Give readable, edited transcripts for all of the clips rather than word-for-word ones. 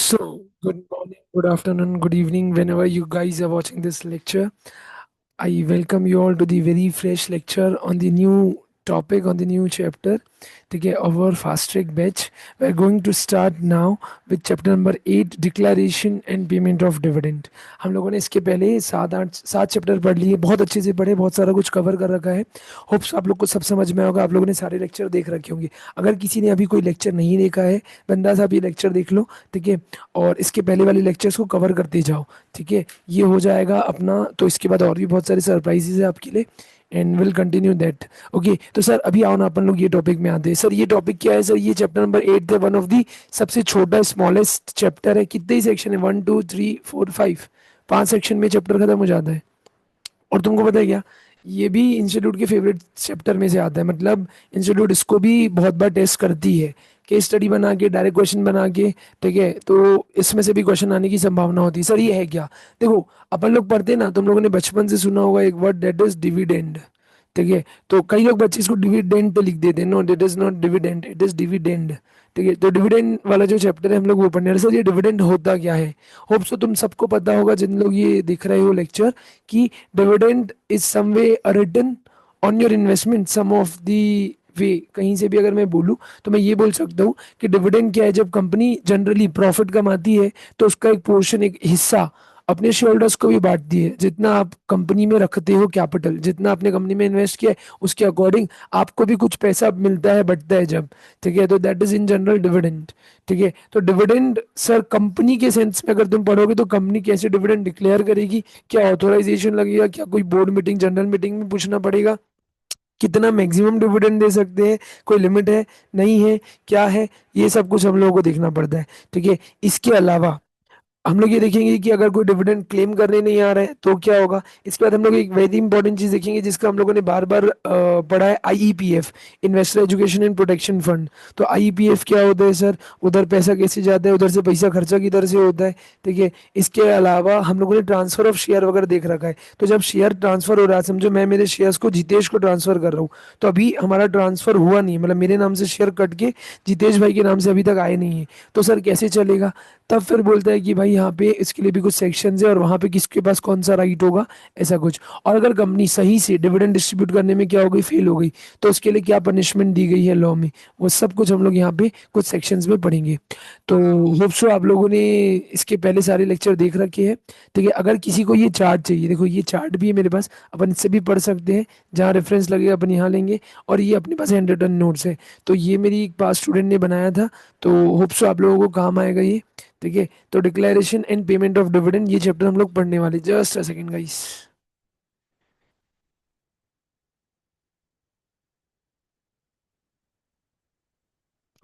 So, good morning, good afternoon, good evening, whenever you guys are watching this lecture. I welcome you all to the very fresh lecture on the new topic, on the new chapter. ठीक है, our fast track batch. We're going to start now with chapter number 8, declaration and payment of dividend. हम लोगों ने इसके पहले सात chapter पढ़ लिए, बहुत अच्छे से पढ़े, बहुत सारा कुछ कवर कर रखा है। होप्स आप लोग को सब समझ में होगा, आप लोगों ने सारे लेक्चर देख रखे होंगे। अगर किसी ने अभी कोई लेक्चर नहीं देखा है, बंदा साहब ये लेक्चर देख लो, ठीक है। और इसके पहले वाले लेक्चर्स को कवर करते जाओ, ठीक है। ये हो जाएगा अपना, तो इसके बाद और भी बहुत सारे सरप्राइजेज है आपके लिए, and will continue that. Okay, तो सर अभी आओ ना अपन लोग ये टॉपिक में आते हैं। सर ये टॉपिक क्या है? सर ये चैप्टर नंबर 8 है, वन ऑफ दी सबसे छोटा स्मॉलेस्ट चैप्टर है। कितने ही सेक्शन है? 1 2 3 4 5, 5 सेक्शन में चैप्टर खत्म हो जाता है। और तुमको पता है क्या, ये भी इंस्टीट्यूट के फेवरेट चैप्टर में से आता है। मतलब इंस्टीट्यूट इसको भी बहुत बार टेस्ट करती है, केस स्टडी बना के, डायरेक्ट क्वेश्चन बना के, ठीक है। तो इसमें से भी क्वेश्चन आने की संभावना होती है। सर ये है क्या? देखो, अपन लोग पढ़ते हैं ना, तुम लोगों ने बचपन से सुना होगा एक वर्ड, दैट इज डिविडेंड, ठीक है। तो कई लोग बच्चे इसको डिविडेंड लिख देते हैं। No, that is not dividend, it is dividend, ठीक है। तो डिविडेंड वाला जो चैप्टर है हम लोग वो पढ़ने वाले। सर ये डिविडेंड होता क्या है? होप सो तुम सबको पता होगा जिन लोग ये देख रहे हो लेक्चर, कि dividend is some way a return on your investment, some of the way. कहीं से भी अगर मैं बोलूँ तो मैं ये बोल सकता हूँ कि डिविडेंड क्या है, जब कंपनी जनरली प्रॉफिट कमाती है तो उसका एक पोर्शन, एक हिस्सा अपने शेयर होल्डर्स को भी बांटती है। जितना आप कंपनी में रखते हो कैपिटल, जितना आपने कंपनी में इन्वेस्ट किया है, उसके अकॉर्डिंग आपको भी कुछ पैसा मिलता है, बटता है जब, ठीक है। तो that is in general dividend, ठीक है। तो डिविडेंड सर कंपनी के सेंस में अगर तुम पढ़ोगे तो कंपनी कैसे डिविडेंड डिक्लेयर करेगी, क्या ऑथोराइजेशन लगेगा, क्या कोई बोर्ड मीटिंग, जनरल मीटिंग में पूछना पड़ेगा, कितना मैक्सिमम डिविडेंड दे सकते हैं, कोई लिमिट है, नहीं है, क्या है, ये सब कुछ हम लोगों को देखना पड़ता है, ठीक है। इसके अलावा हम लोग ये देखेंगे कि अगर कोई डिविडेंड क्लेम करने नहीं आ रहा है तो क्या होगा। इसके बाद हम लोग एक वेरी इंपॉर्टेंट चीज देखेंगे जिसका हम लोगों ने बार बार पढ़ा है, IEPF, investor education and protection fund. तो आईईपीएफ क्या होता है सर? उधर पैसा कैसे जाता है, उधर से पैसा खर्चा किधर से होता है, ठीक है। इसके अलावा हम लोगों ने ट्रांसफर ऑफ शेयर वगैरह देख रखा है। तो जब शेयर ट्रांसफर हो रहा है, समझो मैं मेरे शेयर्स को जितेश को ट्रांसफर कर रहा हूँ, तो अभी हमारा ट्रांसफर हुआ नहीं है, मतलब मेरे नाम से शेयर कट के जितेश भाई के नाम से अभी तक आए नहीं है। तो सर कैसे चलेगा? तब फिर बोलता है कि भाई यहाँ पे इसके लिए भी कुछ सेक्शंस है और वहाँ पे किसके पास कौन सा राइट होगा, ऐसा कुछ। और अगर कंपनी सही से डिविडेंड डिस्ट्रीब्यूट करने में क्या हो गई, फेल हो गई, तो उसके लिए क्या पनिशमेंट दी गई है लॉ में, वो सब कुछ हम लोग यहाँ पे कुछ सेक्शंस में पढ़ेंगे। तो होप सो आप लोगों ने इसके पहले सारे लेक्चर देख रखे हैं, ठीक है। अगर किसी को ये चार्ट चाहिए, देखो ये चार्ट भी है मेरे पास, अपन इससे भी पढ़ सकते हैं, जहाँ रेफरेंस लगेगा अपन यहाँ लेंगे। और ये अपने पास हैंड रिटन नोट्स है, तो ये मेरी एक पास स्टूडेंट ने बनाया था, तो होप सो आप लोगों को काम आएगा ये, ठीक है। तो declaration and payment of dividend, ये चैप्टर हम लोग पढ़ने वाले। Just a second guys.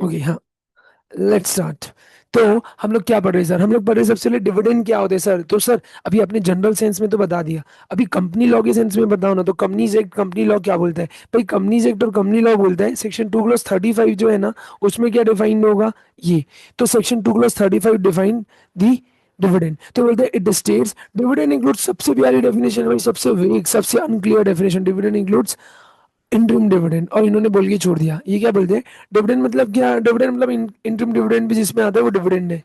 Okay, हाँ, लेट्स स्टार्ट। तो हम लोग क्या पढ़ रहे हैं सर? हम लोग पढ़ रहे हैं सबसे पहले डिविडेंड क्या होते हैं सर। तो सर अभी आपने जनरल सेंस में तो बता दिया, अभी कंपनी लॉ के सेंस में बताओ ना। तो कंपनीज एक्ट, कंपनी लॉ क्या बोलता है भाई? कंपनीज एक्ट और कंपनी लॉ बोलता है सेक्शन 2 क्लॉज 35 जो है ना, उसमें क्या डिफाइंड होगा ये। तो section 2 clause 35 define the dividend. तो बोलते हैं इट स्टेट्स डिविडेंड इंक्लूड्स, सबसे प्यारी डेफिनेशन भाई, सबसे वीक, सबसे unclear definition, dividend includes interim dividend. और इन्होंने बोल के छोड़ दिया, ये क्या बोलते हैं? डिविडेंड मतलब क्या? डिविडेंड मतलब इंटरिम डिविडेंड भी जिसमें आता है वो डिविडेंड है।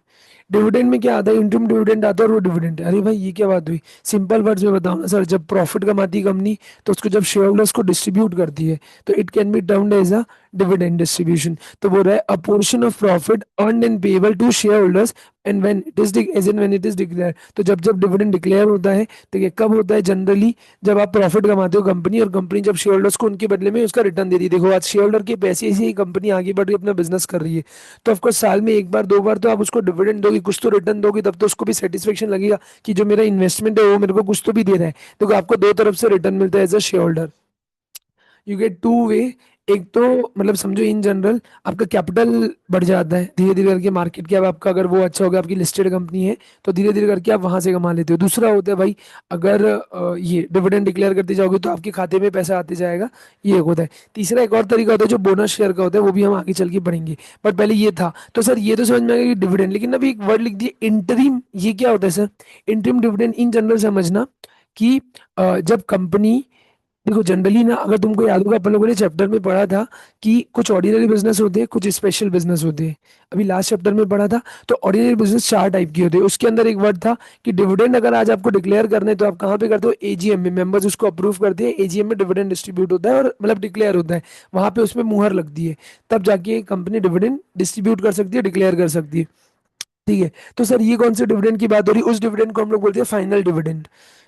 डिविडेंड में क्या आता है? इंटरिम डिविडेंड आता है और वो डिविडेंड है। अरे भाई ये क्या बात हुई? सिंपल वर्ड्स में बताओ ना सर। जब प्रॉफिट कमाती है कंपनी, तो उसको जब शेयर होल्डर्स को डिस्ट्रीब्यूट करती है, तो it can be termed as a dividend distribution. तो बोल रहा है a portion of profit earned and payable to share holders and when it is as in when it is declare. तो जब जब डिविडेंड डिक्लेयर होता है, तो ये कब होता है? जनरली जब आप प्रॉफिट कमाते हो कंपनी, और कंपनी जब शेयर होल्डर्स को उनके बदले में उसका रिटर्न दे दी। देखो आज शेयर होल्डर के पैसे से ही कंपनी आगे बढ़ रही है, अपना बिजनेस कर रही है। तो ऑफकोर्स साल में एक बार दो बार तो आप उसको डिविडेंड दोगे, कुछ तो रिटर्न दोगे, तब तो उसको भी सेटिस्फेक्शन लगेगा कि जो मेरा इन्वेस्टमेंट है वो मेरे को कुछ तो भी दे रहा है। तो आपको दो तरफ से रिटर्न मिलता है as a share holder. You get to way. एक तो मतलब समझो इन जनरल आपका कैपिटल बढ़ जाता है धीरे धीरे करके, मार्केट कैप आपका अगर वो अच्छा हो गया, आपकी लिस्टेड कंपनी है, तो धीरे धीरे करके आप वहां से कमा लेते हो। दूसरा होता है भाई, अगर ये डिविडेंड डिक्लेयर करते जाओगे तो आपके खाते में पैसा आते जाएगा, ये एक होता है। तीसरा एक और तरीका होता है जो बोनस शेयर का होता है, वो भी हम आगे चल के पढ़ेंगे। बट पहले ये था। तो सर ये तो समझ में आ गया कि डिविडेंड, लेकिन अभी एक वर्ड लिख दिए इंटरिम। ये क्या होता है sir? Interim dividend in general समझना कि जब कंपनी देखो जनरली ना, अगर तुमको याद होगा अपन लोगों ने चैप्टर में पढ़ा था कि कुछ ऑर्डिनरी बिजनेस होते हैं, कुछ स्पेशल बिजनेस होते हैं। अभी लास्ट चैप्टर में पढ़ा था। तो ऑर्डिनरी बिजनेस चार टाइप की होते हैं। उसके अंदर एक वर्ड था कि डिविडेंड अगर आज आपको डिक्लेयर करना है तो आप कहाँ पे करते हो? एजीएम में। मेंबर्स उसको अप्रूव करते हैं, एजीएम में डिविडेंड डिस्ट्रीब्यूट होता है और मतलब डिक्लेयर होता है। वहां पे उसमें मुहर लगती है, तब जाके कंपनी डिविडेंड डिस्ट्रीब्यूट कर सकती है, डिक्लेयर कर सकती है। ठीक है। तो सर ये कौन से डिविडेंड की बात हो रही है? उस डिविडेंड को हम लोग बोलते हैं फाइनल डिविडेंड।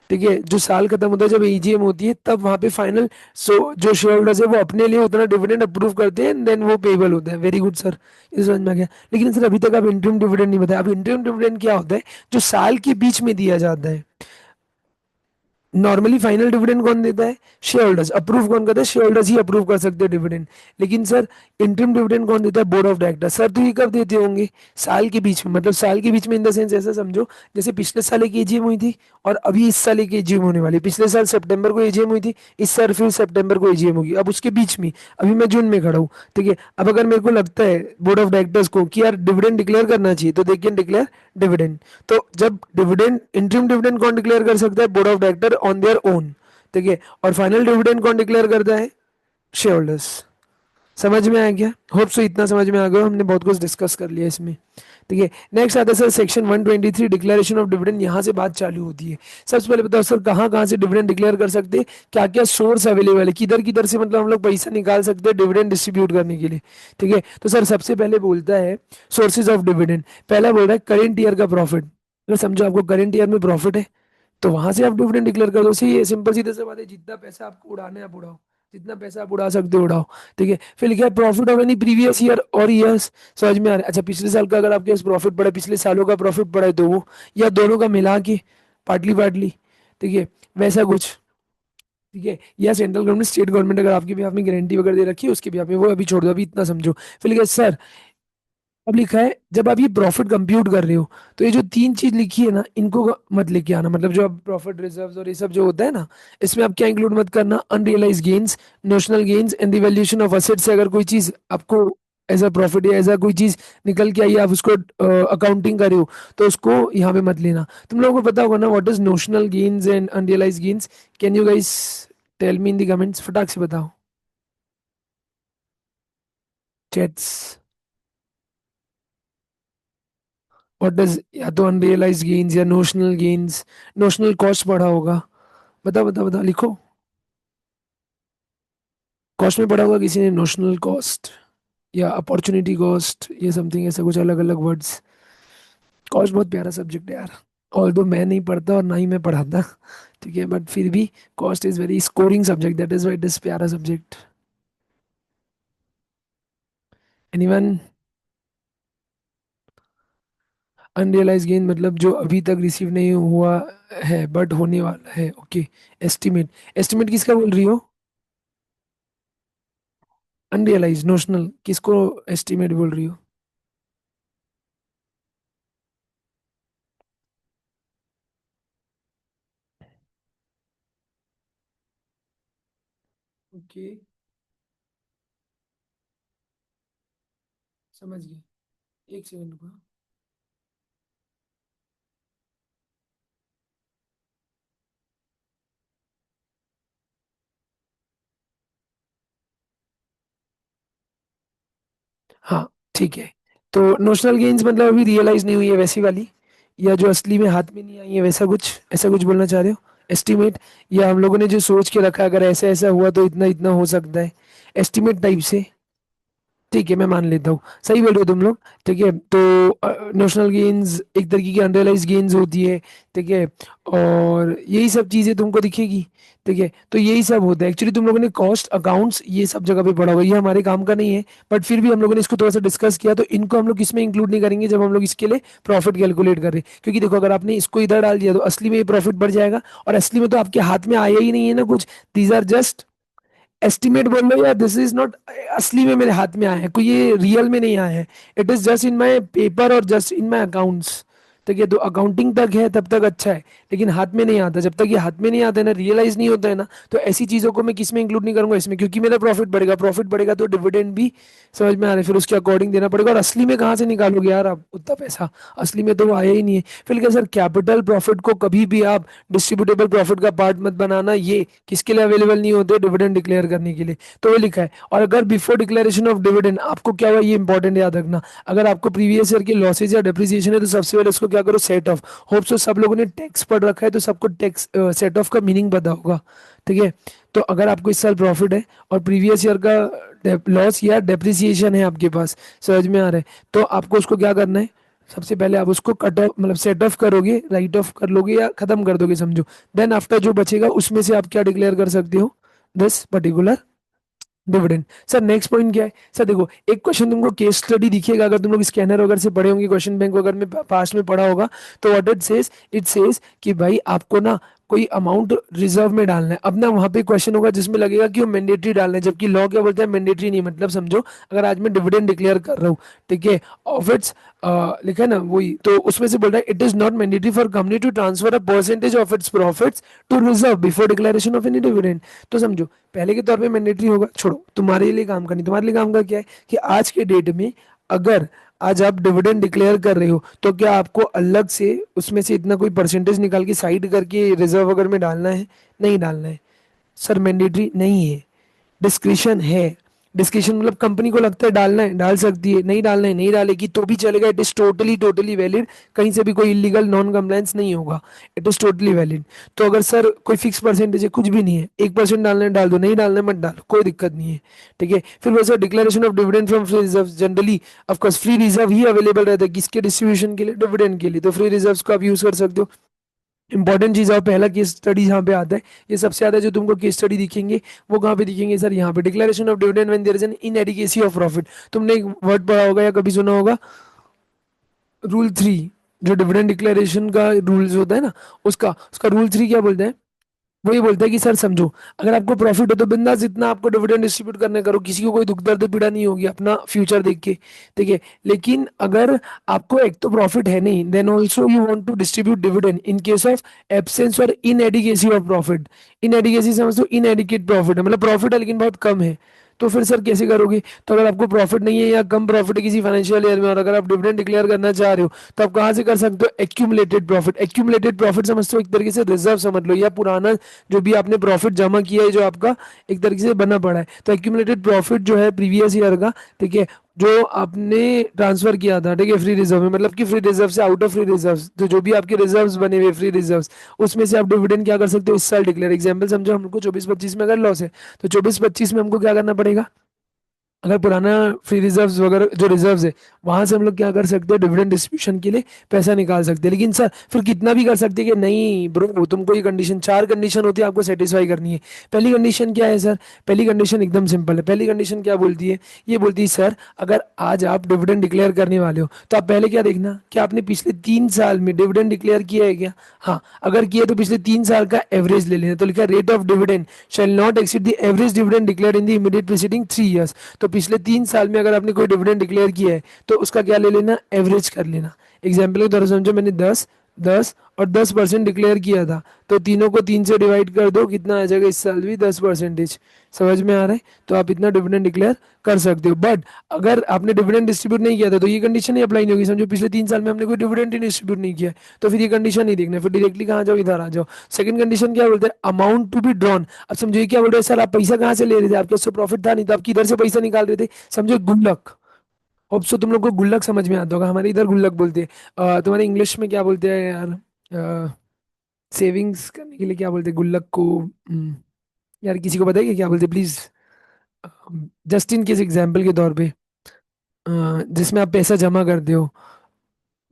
ठीक है, जो साल खत्म होता है जब एजीएम होती है तब वहां पे फाइनल, सो जो शेयर होल्डर्स है वो अपने लिए उतना डिविडेंड अप्रूव करते हैं, देन वो पेबल होता है। वेरी गुड सर, ये समझ में आ गया। लेकिन सर अभी तक आप इंटरिम डिविडेंड नहीं बताया। अब इंटरिम डिविडेंड क्या होता है? जो साल के बीच में दिया जाता है। नॉर्मली फाइनल डिविडेंड कौन देता है? Share holders. अप्रूव कौन करता है? शेयर होल्डर्स ही अप्रूव कर सकते हैं डिविडेंड। लेकिन सर इंटरिम डिविडेंड कौन देता है? Board of director. सर तो ये कब देते होंगे? साल के बीच में। मतलब साल के बीच में इन द सेंस ऐसा समझो, जैसे पिछले साल एक एजीएम हुई थी और अभी इस साल एक एजीएम होने वाली है। पिछले साल सितंबर को एजीएम हुई थी, इस साल फिर सितंबर को एजीएम होगी। अब उसके बीच में, अभी मैं जून में खड़ा हूँ। ठीक है, अब अगर मेरे को लगता है बोर्ड ऑफ डायरेक्टर्स को कि यार डिविडेंड डिक्लेयर करना चाहिए, तो दे कैन डिक्लेयर डिविडेंड। तो जब डिविडेंड, इंटरिम डिविडेंड कौन डिक्लेयर कर सकता है? Board of director on their own. ठीक है। और फाइनल डिविडेंड कौन डिक्लेयर करता है? Share holders. समझ में आया क्या? होप सो इतना समझ में आ गया। हमने बहुत कुछ डिस्कस कर लिया इसमें। ठीक है, नेक्स्ट आता है sir section 123, declaration of dividend. यहाँ से बात चालू होती है। सबसे पहले बताओ सर, कहाँ कहाँ से डिविडेंड डिक्लेयर कर सकते हैं? क्या क्या सोर्स अवेलेबल है? किधर किधर से मतलब हम लोग पैसा निकाल सकते हैं डिविडेंड डिस्ट्रीब्यूट करने के लिए? ठीक है, तो सर सबसे पहले बोलता है सोर्सेज ऑफ डिविडेंड। पहला बोल रहा है करेंट ईयर का प्रॉफिट। अगर समझो आपको करंट ईयर में प्रॉफिट है, तो वहां से आप डिविडेंड डिक्लेयर कर दो। सी सिंपल सीधे से बात है, जितना पैसा आपको उड़ाना है आप उड़ाओ, जितना पैसा आप उड़ा सकते हो उड़ाओ। ठीक है, फिर लिखा है profit of any previous year और ईयर्स। समझ में आ रहा है? अच्छा, पिछले साल का अगर आपके पास प्रॉफिट पड़ा है, पिछले सालों का प्रॉफिट पड़ा है, तो वो, या दोनों का मिला के, पार्टली पार्टली। ठीक है, वैसा कुछ। ठीक है, या सेंट्रल गवर्नमेंट, स्टेट गवर्नमेंट अगर आपके भी में गारंटी वगैरह दे रखी है उसके भी में, वो अभी छोड़ दो, अभी इतना समझो। फिर लिखा है सर, अब लिखा है जब आप ये प्रॉफिट कंप्यूट कर रहे हो, तो ये जो तीन चीज लिखी है ना, इनको मत लेके आना। मतलब जो अब प्रॉफिट रिजर्व्स और ये सब जो होता है ना, इसमें आप क्या इंक्लूड मत करना? Unrealise gains, notional gains and the valuation of asset से अगर कोई चीज आपको एज अ प्रॉफिट या एज अ कोई चीज निकल के आई, आप उसको अकाउंटिंग कर रहे हो, तो उसको यहाँ पे मत लेना। तुम लोगों को पता होगा ना what is notional gains and unrealise gains? Can you guys tell me in the comments? फटाक से बताओ चैट्स। व्हाट डज, या तो अनरियलाइज गेन्स या नोशनल गेन्स। नोशनल कॉस्ट पढ़ा होगा। बताओ बताओ बताओ, लिखो। कॉस्ट में पढ़ा होगा किसी ने? नोशनल कॉस्ट या अपॉर्चुनिटी कॉस्ट, ये समथिंग ऐसा कुछ अलग अलग वर्ड्स। कॉस्ट बहुत प्यारा सब्जेक्ट है यार। ऑल दो मैं नहीं पढ़ता और ना ही मैं पढ़ाता। ठीक है, बट फिर भी cost is very scoring subject, that is why it is प्यारा सब्जेक्ट। एनीवन? अनरियलाइज गेन मतलब जो अभी तक रिसीव नहीं हुआ है बट होने वाला है। ओके। एस्टिमेट, एस्टिमेट किसका बोल रही हो? अनरियलाइज नोशनल किसको एस्टिमेट बोल रही हो? ओके, समझ गए। एक सेकंड रुको। हाँ, ठीक है। तो नोशनल गेन्स मतलब अभी रियलाइज नहीं हुई है वैसी वाली, या जो असली में हाथ में नहीं आई है वैसा कुछ, ऐसा कुछ बोलना चाह रहे हो? एस्टिमेट, या हम लोगों ने जो सोच के रखा अगर ऐसा ऐसा हुआ तो इतना इतना हो सकता है, एस्टिमेट टाइप से। ठीक है, मैं मान लेता हूँ, सही बोल रहे हो तुम लोग। ठीक है, तो नोशनल गेन्स एक तरीके की अनरियलाइज गेन्स होती है। ठीक है, और यही सब चीजें तुमको दिखेगी। ठीक है, तो यही सब होता है एक्चुअली। तुम लोगों ने कॉस्ट अकाउंट्स ये सब जगह पे पढ़ा होगा, ये हमारे काम का नहीं है। बट फिर भी हम लोगों ने इसको थोड़ा सा डिस्कस किया, तो इनको हम लोग इसमें इंक्लूड नहीं करेंगे जब हम लोग इसके लिए प्रॉफिट कैलकुलेट कर रहे हैं। क्योंकि देखो, अगर आपने इसको इधर डाल दिया तो असली में ये प्रॉफिट बढ़ जाएगा, और असली में तो आपके हाथ में आया ही नहीं है ना कुछ। दीज आर जस्ट एस्टिमेट बोल लो, या दिस इज नॉट असली में मेरे हाथ में आया है, कोई ये रियल में नहीं आया है। It is just in my paper और जस्ट इन माई अकाउंट्स। ठीक है, तो अकाउंटिंग तक है तब तक अच्छा है, लेकिन हाथ में नहीं आता, जब तक ये हाथ में नहीं आता है ना, रियलाइज नहीं होता है ना, तो ऐसी चीजों को मैं किस में इंक्लूड नहीं करूंगा, इसमें, क्योंकि मेरा प्रॉफिट बढ़ेगा, प्रॉफिट बढ़ेगा तो डिविडेंड भी समझ में आ रहा है, फिर उसके अकॉर्डिंग देना पड़ेगा, और असली में कहाँ से निकालोगे यार आप उतना पैसा, असली में तो वो आया ही नहीं है। फिर क्या सर, कैपिटल प्रॉफिट को कभी भी आप डिस्ट्रीब्यूटेबल प्रॉफिट का पार्ट मत बनाना, ये किसके लिए अवेलेबल नहीं होते, डिविडेंड डिक्लेयर करने के लिए, तो वो लिखा है। और अगर बिफोर डिक्लेरेशन ऑफ डिविडेंड आपको क्या हुआ, ये इंपॉर्टेंट याद रखना, अगर आपको प्रीवियस ईयर के लॉसेज या डेप्रिसिएशन है तो सबसे पहले उसको क्या करो, सेट ऑफ। होप सो सब लोगों ने टैक्स पढ़ रखा है तो सबको टैक्स सेट ऑफ का मीनिंग पता होगा, ठीक है। तो अगर आपको इस साल प्रॉफिट है और प्रीवियस ईयर का लॉस या डेप्रिसिएशन है आपके पास, समझ में आ रहा है, तो आपको उसको क्या करना है, सबसे पहले आप उसको कट ऑफ मतलब सेट ऑफ करोगे, राइट ऑफ कर लोगे या खत्म कर दोगे समझो। देन आफ्टर जो बचेगा उसमें से आप क्या डिक्लेयर कर सकते हो, this particular dividend. Sir next point क्या है, सर देखो एक क्वेश्चन तुमको केस स्टडी दिखेगा, अगर तुम लोग स्कैनर वगैरह से पढ़े होंगे, क्वेश्चन बैंक वगैरह में पास में पढ़ा होगा, तो व्हाट इट सेज कि भाई आपको ना कोई अमाउंट रिजर्व में डालना है। अब ना वहां पे क्वेश्चन होगा जिसमें लगेगा कि वो मैंडेटरी डालना है, जबकि लॉ क्या बोलता है, मैंडेटरी नहीं, मतलब समझो अगर आज मैं डिविडेंड डिक्लेयर कर रहा हूँ, ठीक है, ऑफ इट्स लिखा है ना वही, तो उसमें से बोल रहा है it is not mandatory for company to transfer a percentage of its profits to reserve before declaration of any dividend. तो समझो पहले के तौर पे मैंडेटरी होगा, छोड़ो तुम्हारे लिए काम करनी, तुम्हारे लिए काम का क्या है कि आज के डेट में अगर आज आप डिविडेंड डिक्लेयर कर रहे हो तो क्या आपको अलग से उसमें से इतना कोई परसेंटेज निकाल के साइड करके रिजर्व वगैरह में डालना है, नहीं डालना है। सर मैंडेटरी नहीं है, डिस्क्रिशन है। डिस्क्रिशन मतलब कंपनी को लगता है डालना है डाल सकती है, नहीं डालना है नहीं डालेगी तो भी चलेगा, it is totally totally valid, कहीं से भी कोई इलीगल नॉन कंप्लायंस नहीं होगा, इट इज टोटली वैलिड। तो अगर सर कोई फिक्स परसेंटेज है, कुछ भी नहीं है, 1% डालना है डाल दो, नहीं डालना है मत डालो, कोई दिक्कत नहीं है, ठीक है। फिर वैसे declaration of dividend from free reserve, generally of course free reserve he available रहता है किसके डिस्ट्रीब्यूशन के लिए, डिविडेंड के लिए, तो फ्री रिजर्व को आप यूज कर सकते हो। इंपॉर्टेंट चीज है, पहला केस स्टडी यहाँ पे आता है, ये सबसे ज्यादा जो तुमको केस स्टडी दिखेंगे वो कहाँ पे दिखेंगे सर, यहाँ पे declaration of dividend when there is an inadequacy of profit. तुमने एक वर्ड पढ़ा होगा या कभी सुना होगा, रूल 3, जो डिविडेंड डिक्लेरेशन का रूल्स होता है ना, उसका उसका रूल 3 क्या बोलता है, वही बोलता है कि सर समझो अगर आपको प्रॉफिट हो तो बिंदास जितना आपको डिविडेंड डिस्ट्रीब्यूट करने करो, किसी को कोई दुख दर्द पीड़ा नहीं होगी, अपना फ्यूचर देख के, ठीक है। लेकिन अगर आपको एक तो प्रॉफिट है नहीं, then also you want to distribute dividend in case of absence और इनएडिकेसी ऑफ प्रॉफिट, इनएडिकेसी समझो इनएडिकेट प्रॉफिट है, मतलब प्रॉफिट है लेकिन बहुत कम है, तो फिर सर कैसे करोगे। तो अगर आपको प्रॉफिट नहीं है या कम प्रॉफिट है किसी फाइनेंशियल ईयर में और अगर आप डिविडेंड डिक्लेयर करना चाह रहे हो, तो आप कहाँ से कर सकते हो, एक्यूमुलेटेड प्रॉफिट। एक्यूमुलेटेड प्रॉफिट समझते हो, एक तरीके से रिजर्व समझ लो, या पुराना जो भी आपने प्रॉफिट जमा किया है जो आपका एक तरीके से बना पड़ा है, तो एक्यूमुलेटेड प्रॉफिट जो है प्रीवियस ईयर का, ठीक है, जो आपने ट्रांसफर किया था, ठीक है, फ्री रिजर्व में, मतलब कि फ्री रिजर्व से आउट ऑफ फ्री रिजर्व, तो जो भी आपके रिजर्व्स बने हुए फ्री रिजर्व्स, उसमें से आप डिविडेंड क्या कर सकते हो, इस साल डिक्लेयर। एग्जांपल समझो हमको 24-25 में अगर लॉस है, तो 24-25 में हमको क्या करना पड़ेगा, अगर पुराना फ्री रिजर्व्स वगैरह जो रिजर्व्स है वहां से हम लोग क्या कर सकते हैं, डिविडेंड डिस्ट्रीब्यूशन के लिए पैसा निकाल सकते हैं। लेकिन सर फिर कितना भी कर सकते हैं कि नहीं ब्रो, तुमको ये कंडीशन, 4 कंडीशन होती है आपको सेटिस्फाई करनी है। पहली कंडीशन क्या है सर, पहली कंडीशन एकदम सिंपल है, पहली कंडीशन क्या बोलती है, ये बोलती है सर अगर आज आप डिविडेंड डिक्लेयर करने वाले हो तो आप पहले क्या देखना कि आपने पिछले 3 साल में डिविडेंड डिक्लेयर किया है क्या। हाँ, अगर किया तो पिछले 3 साल का एवरेज ले लेना, तो लिखा rate of dividend shall not exceed the average dividend declared in the immediate preceding 3 years. तो पिछले 3 साल में अगर आपने कोई डिविडेंड डिक्लेयर किया है तो उसका क्या ले लेना, एवरेज कर लेना। एग्जाम्पल के द्वारा समझो मैंने 10 10 और 10% डिक्लेयर किया था, तो तीनों को 3 से डिवाइड कर दो, कितना आ जाएगा, इस साल भी 10%। समझ में आ रहा है, तो आप इतना डिविडेंड डिक्लेयर कर सकते हो। बट अगर आपने डिविडेंड डिस्ट्रीब्यूट नहीं किया था तो ये कंडीशन ही अप्लाई नहीं होगी, समझो पिछले 3 साल में हमने कोई डिविडेंड ही डिस्ट्रीब्यूट नहीं किया है, तो फिर ये कंडीशन नहीं देखना, फिर डायरेक्टली कहाँ जाओ, इधर आ जाओ। सेकंड कंडीशन क्या बोलते हैं, अमाउंट टू बी ड्रॉन। अब समझो ये क्या बोल रहे हैं, सर आप पैसा कहाँ से ले रहे थे, आपके उससे प्रॉफिट था नहीं तो आप किधर से पैसा निकाल रहे थे, समझो गुल्लक। होप सो तुम लोग को गुल्लक समझ में आता होगा, हमारे इधर गुल्लक बोलते हैं। तुम्हारे इंग्लिश में क्या बोलते हैं यार, सेविंग्स करने के लिए क्या बोलते हैं गुल्लक को, यार किसी को बताइए क्या बोलते हैं please, just in case example के तौर पे, जिसमें आप पैसा जमा करते हो,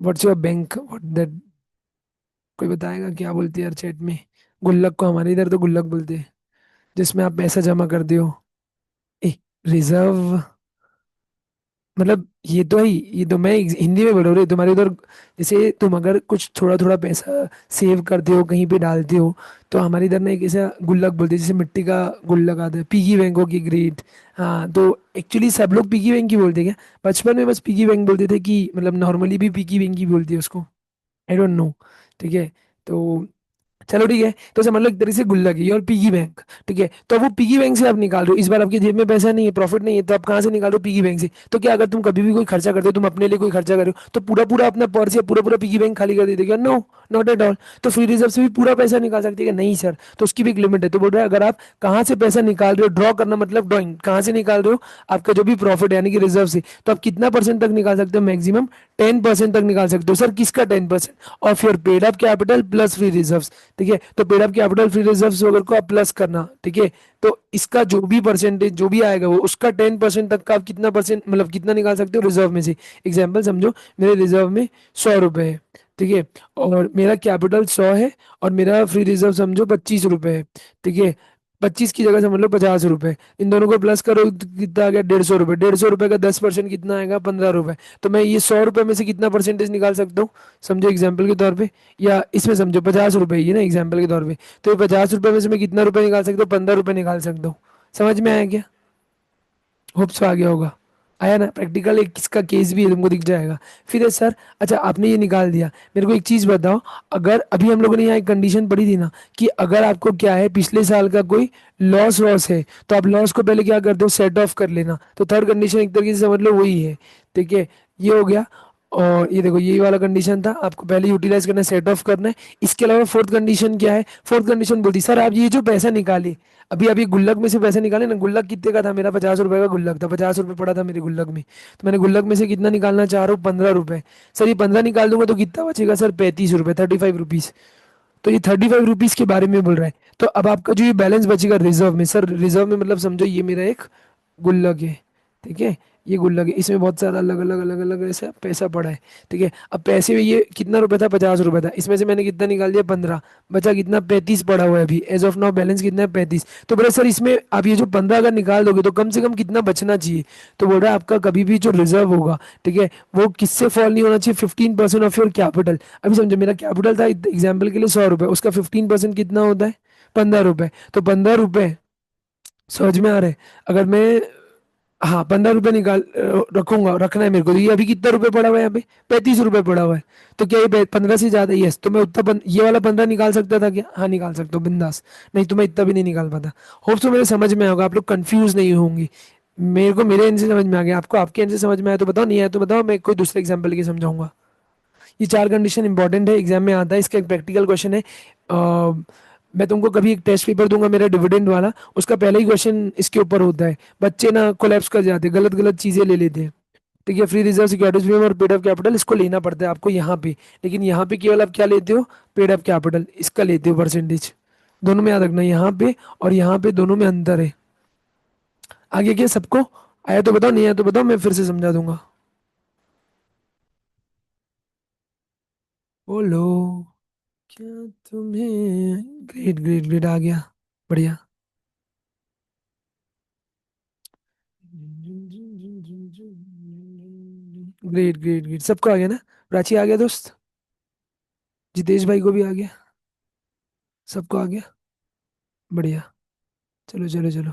what's your bank what that, कोई बताएगा क्या बोलते हैं यार चैट में, गुल्लक को हमारे इधर तो गुल्लक बोलते हैं, जिसमें आप पैसा जमा करते हो, ए रिजर्व, मतलब ये तो है ही, ये तो मैं हिंदी में बोल रहा हूँ, तुम्हारे उधर जैसे तुम अगर कुछ थोड़ा थोड़ा पैसा सेव करते हो कहीं पे डालते हो, तो हमारे इधर ना एक ऐसा गुल्लक बोलते हैं, जैसे मिट्टी का गुल्लक आता है, पिगी बैंक की ग्रेट। हाँ, तो एक्चुअली सब लोग पिगी बैंक ही बोलते हैं क्या, बचपन में बस पिगी बैंक बोलते थे कि मतलब नॉर्मली भी पिगी बैंक ही बोलते हैं उसको। आई डोंट नो। ठीक है। तो चलो ठीक है, तो समझ लो एक तरीके से गुल्लक है और पिगी बैंक। ठीक है, तो वो पिगी बैंक से आप निकाल रहे हो, इस बार आपकी जेब में पैसा नहीं है, प्रॉफिट नहीं है, तो आप कहाँ से निकाल रहे हो? पिगी बैंक से। तो क्या अगर तुम कभी भी कोई खर्चा करते हो, तुम अपने लिए कोई खर्चा कर रहे हो, तो पूरा पूरा अपना पर्स या पूरा पूरा पिगी बैंक खाली कर देते क्या? No, not at all. तो फ्री रिजर्व से भी पूरा पैसा निकाल सकते हैं क्या? नहीं सर, तो उसकी भी एक लिमिट है। तो बोल रहा है अगर आप कहाँ से पैसा निकाल रहे हो, ड्रॉ करना मतलब ड्रॉइंग, कहाँ से निकाल रहे हो? आपका जो भी प्रॉफिट यानी कि रिजर्व से, तो आप कितना परसेंट तक निकाल सकते हो? मैक्सिमम 10% तक निकाल सकते हो। सर किसका 10%? Of your paid up capital plus free reserve. ठीक है, तो paid up capital free reserve वगैरह को आप प्लस करना। ठीक है, तो इसका जो भी परसेंटेज जो भी आएगा वो उसका 10% तक का आप कितना परसेंट मतलब कितना निकाल सकते हो रिजर्व में से? एग्जाम्पल समझो, मेरे रिजर्व में 100 रुपए है। ठीक है, और मेरा कैपिटल 100 है, और मेरा फ्री रिजर्व समझो 25 रुपए है। ठीक है, 25 की जगह समझ लो 50 रुपए, इन दोनों को प्लस करो तो कितना आ गया? 150 रुपये। 150 रुपये का 10% कितना आएगा? 15 रुपए। तो मैं ये 100 रुपये में से कितना परसेंटेज निकाल सकता हूँ? समझो एग्जाम्पल के तौर पे, या इसमें समझो 50 रुपए ये ना एग्जाम्पल के तौर पे, तो ये 50 रुपए में से मैं कितना रुपए निकाल सकता हूँ? 15 रुपए निकाल सकता हूँ। समझ में आया क्या? होप्स आ गया होगा। आया ना? प्रैक्टिकल एक इसका केस भी है, तुमको दिख जाएगा। फिर है सर, अच्छा आपने ये निकाल दिया, मेरे को एक चीज बताओ, अगर अभी हम लोगों ने यहाँ एक कंडीशन पढ़ी थी ना, कि अगर आपको क्या है पिछले साल का कोई लॉस वॉस है, तो आप लॉस को पहले क्या करते हो? सेट ऑफ कर लेना। तो थर्ड कंडीशन एक तरीके से समझ लो वही है। ठीक है, ये हो गया। और ये देखो यही वाला कंडीशन था, आपको पहले यूटिलाइज करना है, सेट ऑफ करना है। इसके अलावा फोर्थ कंडीशन क्या है? फोर्थ कंडीशन बोलती सर आप ये जो पैसा निकाले, अभी अभी गुल्लक में से पैसे निकाले ना, गुल्लक कितने का था? मेरा 50 रुपए का गुल्लक था, 50 रुपए पड़ा था मेरे गुल्लक में, तो मैंने गुल्लक में से कितना निकालना चाह रहा हूँ? 15 रुपए। सर ये 15 निकाल दूंगा तो कितना बचेगा? सर 35 रुपए, 35 रुपीज। तो ये 35 रुपीज के बारे में बोल रहा है। तो अब आपका जो ये बैलेंस बचेगा रिजर्व में, सर रिजर्व में मतलब समझो ये मेरा एक गुल्लक है। ठीक है, ये गुल्लक है, इसमें बहुत सारा अलग अलग ऐसा पैसा पड़ा है। ठीक है, अब पैसे में ये कितना रुपए था? 50 रुपए था, इसमें से मैंने कितना निकाल दिया? 15। बचा कितना? 35 पड़ा हुआ है अभी एज ऑफ नाउ, बैलेंस कितना है? 35। तो बोले सर इसमें आप ये जो 15 अगर निकाल दोगे तो कम से कम कितना बचना चाहिए? तो बोल रहा है आपका कभी भी जो रिजर्व होगा, ठीक है, वो किससे फॉल नहीं होना चाहिए? 15% ऑफ योर कैपिटल। अभी समझो मेरा कैपिटल था एग्जाम्पल के लिए 100 रुपए, उसका 15% कितना होता है? 15 रुपए। तो 15 रुपए, समझ में आ रहा है? अगर मैं, हाँ 15 रुपए निकाल रखूंगा, रखना है मेरे को, तो ये अभी कितना रुपए पड़ा हुआ है यहाँ पे? 35 रुपए पड़ा हुआ है। तो क्या ये 15 से ज्यादा? यस, तो मैं उतना ये वाला 15 निकाल सकता था क्या? हाँ निकाल सकता हूँ बिंदास। नहीं तो मैं इतना भी नहीं निकाल पाता। होप तो मेरे समझ में होगा, आप लोग कंफ्यूज नहीं होंगी। मेरे को मेरे एंड से समझ में आ गया, आपको आपके एंड से समझ में आया तो बताओ, नहीं आया तो बताओ, मैं कोई दूसरे एग्जाम्पल लेके समझाऊंगा। ये चार कंडीशन इंपॉर्टेंट है, एग्जाम में आता है, इसका एक प्रैक्टिकल क्वेश्चन है। मैं तुमको कभी एक टेस्ट पेपर दूंगा मेरा डिविडेंड वाला, उसका पहला ही क्वेश्चन इसके ऊपर होता है। बच्चे ना कोलैप्स कर जाते हैं, गलत गलत चीजें ले लेते हैं। ठीक है, फ्री रिजर्व, सिक्योरिटीज प्रीमियम और पेड अप कैपिटल इसको लेना पड़ता है आपको यहाँ पे। लेकिन यहाँ पे केवल आप क्या लेते हो? पेड अप कैपिटल, इसका लेते हो परसेंटेज। दोनों में याद रखना, यहाँ पे और यहाँ पे दोनों में अंतर है। आगे क्या सबको आया तो बताओ, नहीं आया तो बताओ, मैं फिर से समझा दूंगा। बोलो। क्या तुम्हें, ग्रेट ग्रेट ग्रेट आ गया, बढ़िया। ग्रेट ग्रेट ग्रेट, सबको आ गया ना? प्राची आ गया दोस्त? जितेश भाई को भी आ गया? सबको आ गया? बढ़िया। चलो चलो चलो।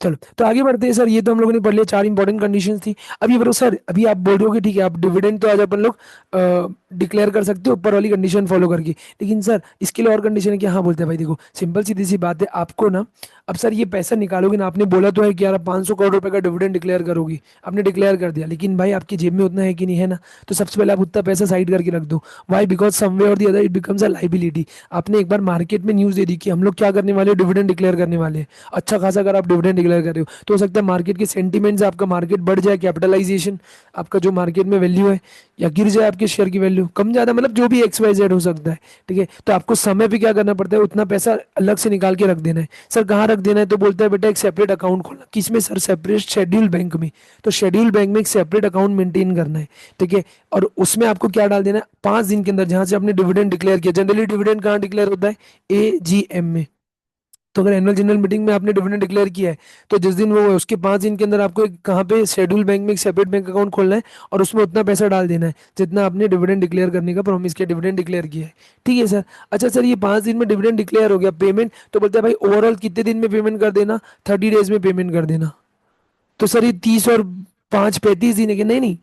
चलो तो आगे बढ़ते हैं सर, ये तो हम लोगों ने पढ़ लिया, चार इंपॉर्टेंट कंडीशंस थी। अब ये बताओ सर, अभी आप बोल रहे हो कि ठीक है आप डिविडेंड तो आज अपन लोग डिक्लेयर कर सकते हो ऊपर वाली कंडीशन फॉलो करके, लेकिन सर इसके लिए और कंडीशन है कि? हाँ बोलते हैं भाई देखो सिंपल सीधी सी बात है, आपको ना, अब सर ये पैसा निकालोगे ना, आपने बोला तो है कि यार आप 500 करोड़ रुपए का डिविडेंड डिक्लेयर करोगी, आपने डिक्लेयर कर दिया, लेकिन भाई आपकी जेब में उतना है कि नहीं है ना? तो सबसे पहले आप उतना पैसा साइड करके रख दो। वाई? बिकॉज समवे और the other it becomes a liability. आपने एक बार मार्केट में न्यूज दे दी कि हम लोग क्या करने वाले, डिविडेंड डिक्लेयर करने वाले हैं, अच्छा खासा अगर आप डिविडेंड डिक्लेयर कर रहे हो, तो हो सकता है मार्केट के सेंटीमेंट से आपका मार्केट बढ़ जाए, कैपिटलाइजेशन आपका जो मार्केट में वैल्यू है, या गिर जाए आपके शेयर की वैल्यू, कम ज्यादा मतलब जो भी एक्स वाई जेड हो सकता है। ठीक है, तो आपको समय पे क्या करना पड़ता है, उतना पैसा अलग से निकाल के रख देना है। सर कहाँ रख देना है? तो बोलता है बेटा एक सेपरेट अकाउंट खोलना। किसमें सर? सेपरेट शेड्यूल बैंक में। तो शेड्यूल बैंक में एक सेपरेट अकाउंट मेंटेन करना है। ठीक है, और उसमें आपको क्या डाल देना है? 5 दिन के अंदर जहां से आपने डिविडेंड डिक्लेयर किया, जनरली डिविडेंड कहाँ डिक्लेयर होता है? AGM में। तो अगर एनुअल जनरल मीटिंग में आपने डिविडेंड डिक्लेयर किया है, तो जिस दिन वो है उसके 5 दिन के अंदर आपको कहाँ पे शेड्यूल बैंक में एक सेपरेट बैंक अकाउंट खोलना है, और उसमें उतना पैसा डाल देना है जितना आपने डिविडेंड डिक्लेयर करने का प्रॉमिस किया, डिविडेंड डिक्लेयर किया है। ठीक है सर। अच्छा सर ये 5 दिन में डिविडेंड डिक्लेयर हो गया, पेमेंट तो बोलते हैं भाई ओवरऑल कितने दिन में पेमेंट कर देना? 30 डेज में पेमेंट कर देना। तो सर ये 30 और 5 35 दिन है कि नहीं? नहीं,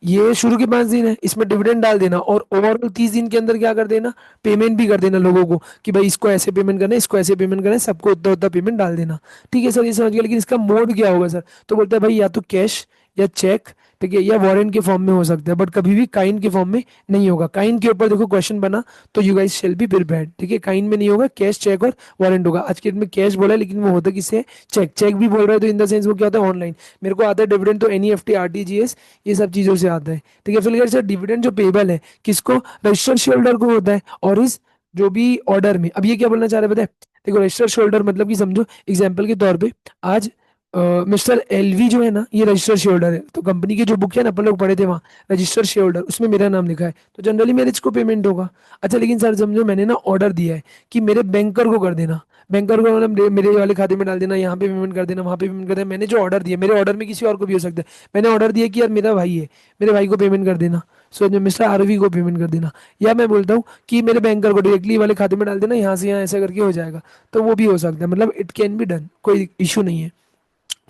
ये शुरू के 5 दिन है, इसमें डिविडेंड डाल देना और ओवरऑल 30 दिन के अंदर क्या कर देना, पेमेंट भी कर देना लोगों को कि भाई इसको ऐसे पेमेंट करना है, इसको ऐसे पेमेंट करना है, सबको उतना उतना पेमेंट डाल देना। ठीक है सर, ये समझ गया, लेकिन इसका मोड क्या होगा सर? तो बोलता है भाई या तो कैश या चेक, ठीक है, या वारंट के फॉर्म में हो सकता है, बट कभी भी काइन के फॉर्म में नहीं होगा। काइन के ऊपर देखो क्वेश्चन बना, तो you guys shall be prepared. ठीक है, काइन में नहीं होगा, कैश, चेक और वारंट होगा। आज के डेट में कैश बोला है, लेकिन वो होता किससे है? चेक। चेक भी बोल रहा है तो इन द सेंस वो क्या होता है? ऑनलाइन। मेरे को आता है डिविडेंड तो एनईएफटी, आरटीजीएस, ये सब चीजों से आता है। ठीक है, फिर सर डिविडेंड जो पेबल है किसको? रजिस्टर्ड शेयर होल्डर को होता है, और इस जो भी ऑर्डर में। अब ये क्या बोलना चाह रहे हैं पता है? देखो रजिस्टर्ड शेयर होल्डर मतलब कि समझो एग्जांपल के तौर पे, आज मिस्टर एलवी जो है ना, ये रजिस्टर्ड शेयर होल्डर है, तो कंपनी की जो बुक है ना, अपन लोग पढ़े थे वहाँ, रजिस्टर्ड शेयर होल्डर, उसमें मेरा नाम लिखा है, तो जनरली मेरे इसको पेमेंट होगा। अच्छा लेकिन सर समझो मैंने ना ऑर्डर दिया है कि मेरे बैंकर को कर देना, बैंकर को मतलब मेरे वाले खाते में डाल देना, यहाँ पे पेमेंट कर देना, वहाँ पे पेमेंट कर देना। मैंने जो ऑर्डर दिया, मेरे ऑर्डर में किसी और को भी हो सकता है। मैंने ऑर्डर दिया कि यार मेरा भाई है, मेरे भाई को पेमेंट कर देना, सो मिस्टर आरवी को पेमेंट कर देना। या मैं बोलता हूँ कि मेरे बैंकर को डायरेक्टली वाले खाते में डाल देना, यहाँ से यहाँ ऐसा करके हो जाएगा, तो वो भी हो सकता है, मतलब इट कैन बी डन, कोई इशू नहीं है।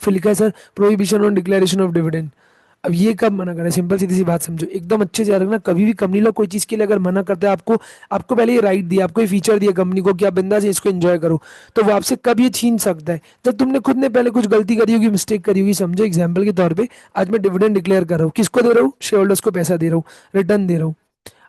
फिर लिखा है sir prohibition on declaration of dividend. अब ये कब मना करें? सिंपल सीधी सी बात समझो, एकदम अच्छे से याद रखना, कभी भी कंपनी लोग कोई चीज के लिए अगर मना करता है आपको, आपको पहले ये राइट दिया, आपको ये फीचर दिया कंपनी को कि आप बिंदास से इसको एंजॉय करो, तो वो आपसे कब ये छीन सकता है? जब तुमने खुद ने पहले कुछ गलती करी होगी, मिस्टेक करी होगी। समझो एग्जाम्पल के तौर पे, आज मैं डिविडेंड डिक्लेयर कर रहा हूँ, किसको दे रहा हूँ? शेयर होल्डर्स को पैसा दे रहा हूँ, रिटर्न दे रहा हूँ।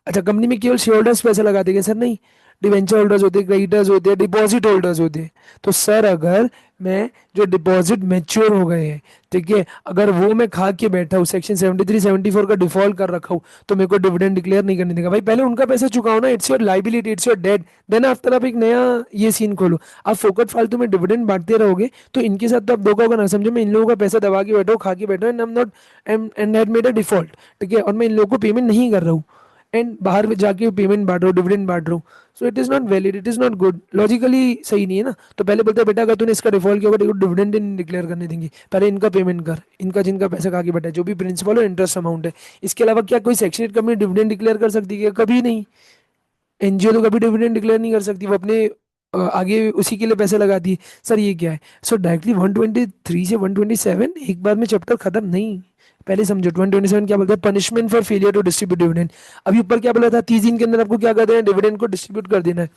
अच्छा, कंपनी में केवल शेयर होल्डर्स पैसे लगा देंगे सर? नहीं, डिवेंचर होल्डर्स होते हैं, क्रेडिटर्स होते हैं, डिपॉजिट होल्डर्स होते हैं। तो सर अगर मैं जो डिपॉजिट मैच्योर हो गए हैं, ठीक है, अगर वो मैं खा के बैठा हूँ, सेक्शन 73 74 का डिफॉल्ट कर रखा हूँ, तो मेरे को डिविडेंड डिक्लेयर नहीं करने देगा। भाई पहले उनका पैसा चुकाओ ना, it's your liability, it's your debt, then after आप एक नया ये सीन खोलो। आप फोकट फालतू में डिविडेंड बांटते रहोगे तो इनके साथ तो आप धोखा होगा ना। समझो मैं इन लोगों का पैसा दबा के बैठा हूँ, खा के बैठा हूँ, and I am not and had made a default, ठीक है, और मैं इन लोगों को पेमेंट नहीं कर रहा हूँ, एंड बाहर में जाके पेमेंट बांट रहा हूँ, डिविडेंड बांट रहा हूँ, so it is not valid, it is not good, logically सही नहीं है ना। तो पहले बोलता है बेटा अगर तूने इसका डिफॉल्ट किया होगा तो डिविडेंड नहीं डिक्लेयर करने देंगे, पहले इनका पेमेंट कर, इनका जिनका पैसा खा के बैठा है, जो भी प्रिंसिपल और इंटरेस्ट अमाउंट है। इसके अलावा क्या कोई section eight company dividend declare कर सकती है? कभी नहीं। एनजीओ तो कभी डिविडेंड डिक्लेयर नहीं कर सकती, वो अपने आगे उसी के लिए पैसे लगाती है। सर ये क्या है? सो डायरेक्टली 123 से 127 एक बार में चैप्टर खत्म नहीं। पहले समझो 127 क्या बोलता है, punishment for failure to distribute dividend. अभी ऊपर क्या बोला था, 30 दिन के अंदर आपको क्या कर देना है? डिविडेंड को डिस्ट्रीब्यूट कर देना है।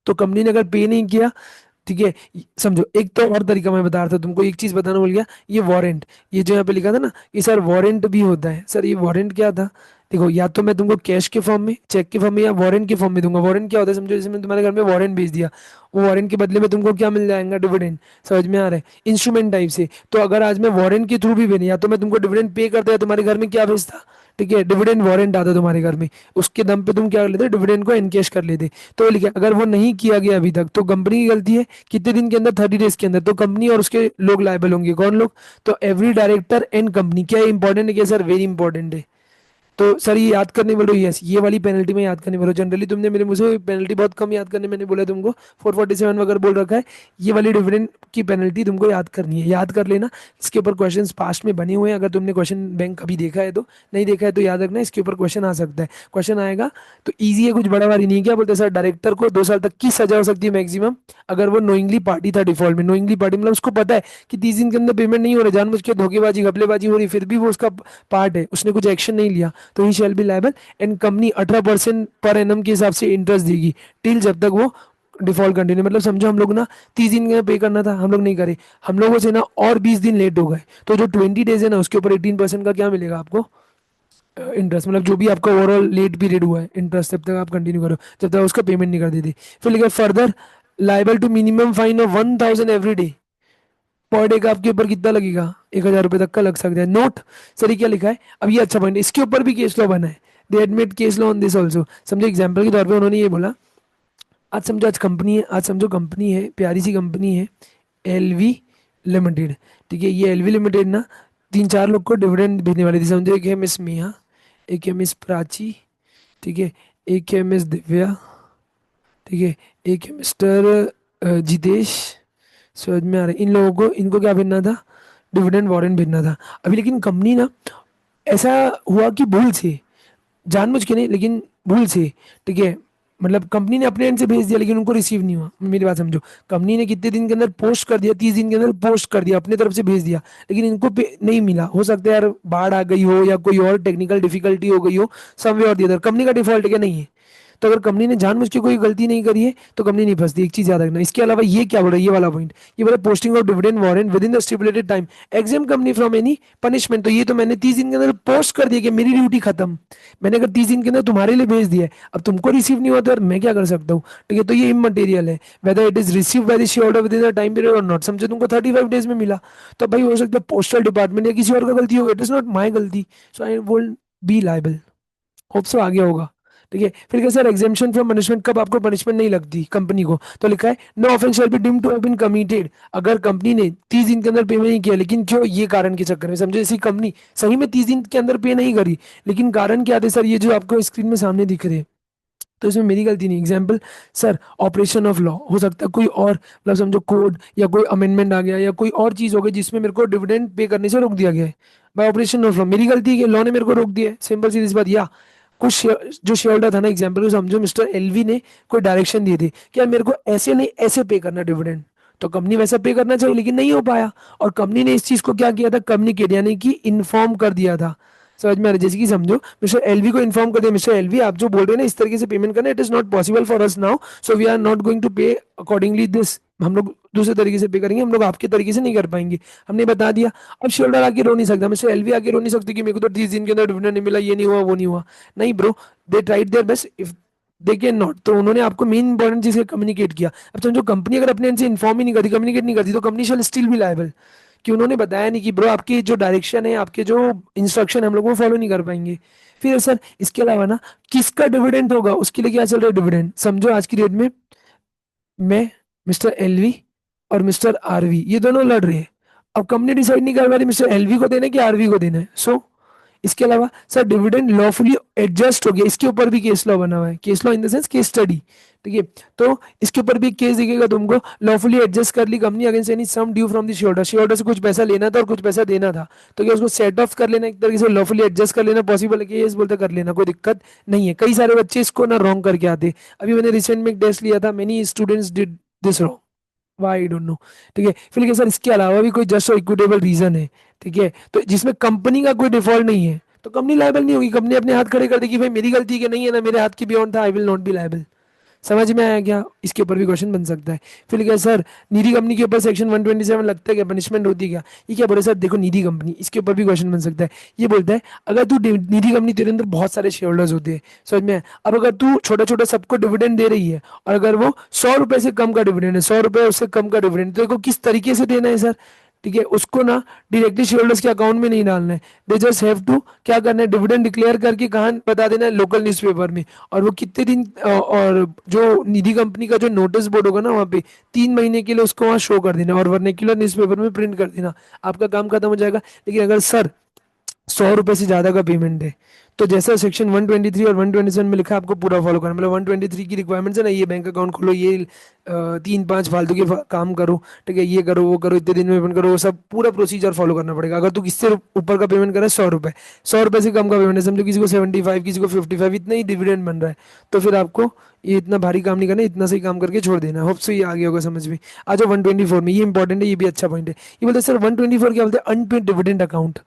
तो कंपनी ने अगर पे नहीं किया, ठीक है, समझो एक तो और तरीका मैं बता रहा था तुमको, एक चीज बताना भूल गया, ये वारंट, ये जो यहाँ पे लिखा था ना, ये सर वारंट भी होता है। सर ये वारंट क्या था? देखो या तो मैं तुमको कैश के फॉर्म में, चेक के फॉर्म में, या वारंट के फॉर्म में दूंगा। वारंट क्या होता है समझो, जैसे मैंने तुम्हारे घर में वारंट भेज दिया, वो वारंट के बदले में तुमको क्या मिल जाएगा? डिविडेंड। समझ में आ रहा है? इंस्ट्रूमेंट टाइप से। तो अगर आज मैं वारंट के थ्रू भी भेज, या तो मैं तुमको डिविडेंड पे करता है, तुम्हारे घर में क्या भेजता, ठीक है, डिविडेंड वारंट आता तुम्हारे घर में, उसके दम पे तुम क्या कर लेते? डिविडेंड को एनकैश कर लेते। तो लिखा अगर वो नहीं किया गया अभी तक तो कंपनी की गलती है। कितने दिन के अंदर? 30 डेज के अंदर। तो कंपनी और उसके लोग लायबल होंगे। कौन लोग? तो एवरी डायरेक्टर एंड कंपनी। क्या इंपॉर्टेंट है? क्या सर? वेरी इंपॉर्टेंट है। तो सर ये याद करने बोलो, यस ये वाली पेनल्टी में याद करने बोलो। जनरली तुमने मेरे मुझे पेनल्टी बहुत कम याद करने मैंने बोला तुमको, 447 वगैरह बोल रखा है, ये वाली डिविडेंड की पेनल्टी तुमको याद करनी है, याद कर लेना। इसके ऊपर क्वेश्चंस पास्ट में बने हुए हैं, अगर तुमने क्वेश्चन बैंक कभी देखा है तो, नहीं देखा है तो याद रखना, इसके ऊपर क्वेश्चन आ सकता है। क्वेश्चन आएगा तो ईजी है, कुछ बड़ा भारी नहीं है। क्या बोलते हैं सर? डायरेक्टर को 2 साल तक की सजा हो सकती है मैक्सिमम, अगर वो नोइंगली पार्टी था डिफॉल्ट में। नोइंगली पार्टी मतलब उसको पता है कि 30 दिन के अंदर पेमेंट नहीं हो रहा, जानबूझ के धोखेबाजी घपलेबाजी हो रही, फिर भी वो उसका पार्ट है, उसने कुछ एक्शन नहीं लिया, तो he shall be liable. And company 18% पर एनम के हिसाब से इंटरेस्ट देगी टिल जब तक वो डिफॉल्ट कंटिन्यू। मतलब समझो हम लोग ना 30 दिन का पे करना था, हम लोग नहीं करे, हम लोगों से ना और 20 दिन लेट हो गए, तो जो 20 डेज है ना उसके ऊपर 18% का क्या मिलेगा आपको? इंटरेस्ट। मतलब जो भी आपका ओवरऑल लेट पीरियड हुआ है, इंटरेस्ट तब तक आप कंटिन्यू करो जब तक उसका पेमेंट नहीं कर देते। फिर लिखा further liable to minimum fine of 1000 every day. पर डे का आपके ऊपर कितना लगेगा? 1000 रुपये तक का लग सकता है। नोट सर ये क्या लिखा है? अब ये अच्छा पॉइंट, इसके ऊपर भी केस लॉ बना है, दे admit case law on this also. समझो एग्जाम्पल के तौर पे उन्होंने ये बोला, आज समझो आज कंपनी है, आज समझो कंपनी है, प्यारी सी कंपनी है, एलवी लिमिटेड, ठीक है, ये एलवी लिमिटेड ना 3 4 लोग को डिविडेंड भेजने वाली थी। समझो एक है मिस मिया, एक है मिस प्राची, ठीक है, एक है मिस दिव्या, ठीक है, एक है मिस्टर जितेश। समझ में आ रहा है? इन लोगों को, इनको क्या भेजना था? डिविडेंड वारंट भेजना था। अभी लेकिन कंपनी ना, ऐसा हुआ कि भूल से, जानबूझ के नहीं लेकिन भूल से, ठीक है, मतलब कंपनी ने अपने एंड से भेज दिया लेकिन उनको रिसीव नहीं हुआ, मेरी बात समझो। कंपनी ने कितने दिन के अंदर पोस्ट कर दिया, 30 दिन के अंदर पोस्ट कर दिया, अपने तरफ से भेज दिया, लेकिन इनको पे नहीं मिला। हो सकता है यार बाढ़ आ गई हो या कोई और टेक्निकल डिफिकल्टी हो गई हो, समवे और दी अदर। कंपनी का डिफॉल्ट है क्या? नहीं है। तो अगर कंपनी ने जानबूझ के कोई गलती नहीं करी है तो कंपनी नहीं फंसती, एक चीज याद रखना। इसके अलावा ये क्या बोल रहा है, ये वाला पॉइंट, ये बोला posting of dividend warrant with in the stipulated time exam company from any punishment. तो ये तो मैंने 30 दिन के अंदर पोस्ट कर दिया कि मेरी ड्यूटी खत्म। मैंने अगर 30 दिन के अंदर तुम्हारे लिए भेज दिया है, अब तुमको रिसीव नहीं हुआ तो यार मैं क्या कर सकता हूँ? ठीक है, तो ये इमटेरियल है whether it is receive by the share holder with in the time period और नॉट। समझो तुमको 35 डेज में मिला, तो भाई हो सकता है पोस्टल डिपार्टमेंट या किसी और का गलती होगा, इट इज नॉट माई गलती, so I won't be liable. Hope so आ गया होगा। ठीक है, फिर क्या सर एग्जेम्पशन फ्रॉम पनिशमेंट, कब आपको पनिशमेंट नहीं लगती कंपनी को? तो लिखा है no offence shall be deemed to have been committed. अगर कंपनी ने 30 दिन के अंदर पेमेंट नहीं किया, लेकिन क्यों? ये कारण के चक्कर में, समझो ऐसी कंपनी सही में 30 दिन के अंदर पे नहीं करी, लेकिन कारण क्या थे सर? ये जो आपको स्क्रीन में सामने दिख रहे हैं, तो इसमें मेरी गलती नहीं। Example sir operation of law, हो सकता है कोई और, मतलब समझो कोड या कोई अमेंडमेंट आ गया या कोई और चीज हो गई जिसमें मेरे को डिविडेंड पे करने से रोक दिया गया है बाय ऑपरेशन ऑफ लॉ। मेरी गलती है कि लॉ ने मेरे को रोक दिया है, सिंपल सी बात। या कुछ जो शेयर होल्डर था ना, एग्जाम्पल को समझो मिस्टर एलवी ने कोई डायरेक्शन दिए थे कि यार मेरे को ऐसे नहीं ऐसे पे करना डिविडेंड, तो कंपनी वैसा पे करना चाहिए लेकिन नहीं हो पाया, और कंपनी ने इस चीज को क्या किया था? कम्युनिकेट, यानी कि इन्फॉर्म कर दिया था। समझ में आ रहा है? जैसे कि समझो मिस्टर एलवी को इन्फॉर्म कर दिया, मिस्टर एलवी आप जो बोल रहे हैं ना इस तरीके से पेमेंट करना, it is not possible for us now, so we are not going to pay accordingly this. हम लोग दूसरे तरीके से पे करेंगे, हम लोग आपके तरीके से नहीं कर पाएंगे। हमने बता दिया। अब शेयर होल्डर आके रो नहीं सकता, मिस्टर एलवी आके रो नहीं सकते कि मेरे को तो 30 दिन के अंदर डिविडेंड नहीं मिला, ये नहीं हुआ, वो नहीं हुआ। नहीं bro, they tried their best, if they can not, तो उन्होंने आपको मेन इंपॉर्टेंट चीज कम्युनिकेट किया। अब समझो कंपनी अगर अपने एंड से इन्फॉर्म ही नहीं करती, कम्युनिकेट नहीं करती, तो company shall still be liable, कि उन्होंने बताया नहीं कि ब्रो आपकी जो डायरेक्शन है, आपके जो इंस्ट्रक्शन है हम लोग वो फॉलो नहीं कर पाएंगे। फिर सर इसके अलावा ना, किसका डिविडेंड होगा उसके लिए क्या चल रहा है डिविडेंड? समझो आज की डेट में मैं, मिस्टर एलवी और मिस्टर आरवी ये दोनों लड़ रहे हैं। अब कंपनी डिसाइड नहीं कर पा रही मिस्टर एलवी को देना है कि आरवी को देना है। सो इसके अलावा सर डिविडेंड लॉफुली एडजस्ट हो गया, इसके ऊपर भी केस लॉ बना हुआ है, case law in the sense case study. ठीक है, तो इसके ऊपर भी एक केस दिखेगा तुमको, लॉफुली एडजस्ट कर ली company against any sum due from the shareholder. Shareholder से कुछ पैसा लेना था और कुछ पैसा देना था, तो क्या उसको सेट ऑफ कर लेना, एक तरीके से लॉफुली एडजस्ट कर लेना पॉसिबल है? कि ये बोलते कर लेना, कोई दिक्कत नहीं है। कई सारे बच्चे इसको ना रॉन्ग करके आते। अभी मैंने रिसेंट में एक टेस्ट लिया था, many students did this wrong, why I don't know. ठीक है, फिर क्या सर इसके अलावा भी कोई जस्ट और इक्विटेबल रीजन है? ठीक है, तो जिसमें कंपनी का कोई डिफॉल्ट नहीं है तो कंपनी लायबल नहीं होगी। कंपनी अपने हाथ खड़े कर देगी, भाई मेरी गलती के नहीं है ना, मेरे हाथ की बियॉन्ड था, I will not be liable. समझ में आया क्या? इसके ऊपर भी क्वेश्चन बन सकता है। फिर क्या सर निजी कंपनी के ऊपर सेक्शन 127 लगता है क्या, पनिशमेंट होती है क्या? ये क्या बोले सर, देखो निजी कंपनी, इसके ऊपर भी क्वेश्चन बन सकता है। ये बोलता है अगर तू निजी कंपनी, तेरे अंदर बहुत सारे शेयर होल्डर्स होते हैं, समझ में आया? अब अगर तू छोटा छोटा सबको डिविडेंड दे रही है, और अगर वो 100 रुपए से कम का डिविडेंड है, 100 रुपए उससे कम का डिविडेंड, तो देखो किस तरीके से देना है सर। ठीक है, उसको ना डायरेक्टली शेयर होल्डर्स के अकाउंट में नहीं डालना है, दे जस्ट हैव टू क्या करना है, डिविडेंड डिक्लेयर करके कहाँ बता देना है, लोकल न्यूज़पेपर में। और वो कितने दिन और जो निधि कंपनी का जो नोटिस बोर्ड होगा ना वहाँ पे 3 महीने के लिए उसको वहाँ शो कर देना और वर्नेक्युलर न्यूज़पेपर में प्रिंट कर देना, आपका काम खत्म हो जाएगा। लेकिन अगर सर 100 रुपए से ज्यादा का पेमेंट है, तो जैसा सेक्शन 123 और 127 में लिखा है आपको पूरा फॉलो करना। मतलब 123 की रिक्वायरमेंट्स है ना, ये बैंक अकाउंट खोलो, ये 3-5 फालतू के काम करो, ठीक है, ये करो वो करो, इतने दिन में पेमेंट करो, वो सब पूरा प्रोसीजर फॉलो करना पड़ेगा। अगर तू किससे ऊपर का पेमेंट कर रहा है, 100 रुपए, 100 रुपए से कम का पेमेंट है, समझो किसी को 75, किसी को 55, इतना ही डिविडेंड बन रहा है, तो फिर आपको ये इतना भारी काम नहीं करना, इतना सही काम करके छोड़ देना। होप सो ये आ गया होगा समझ में। आ जाओ 124 में, ये इंपॉर्टेंट है, ये भी अच्छा पॉइंट है। ये बोलते हैं सर 124 क्या बोलते हैं, unpaid dividend account,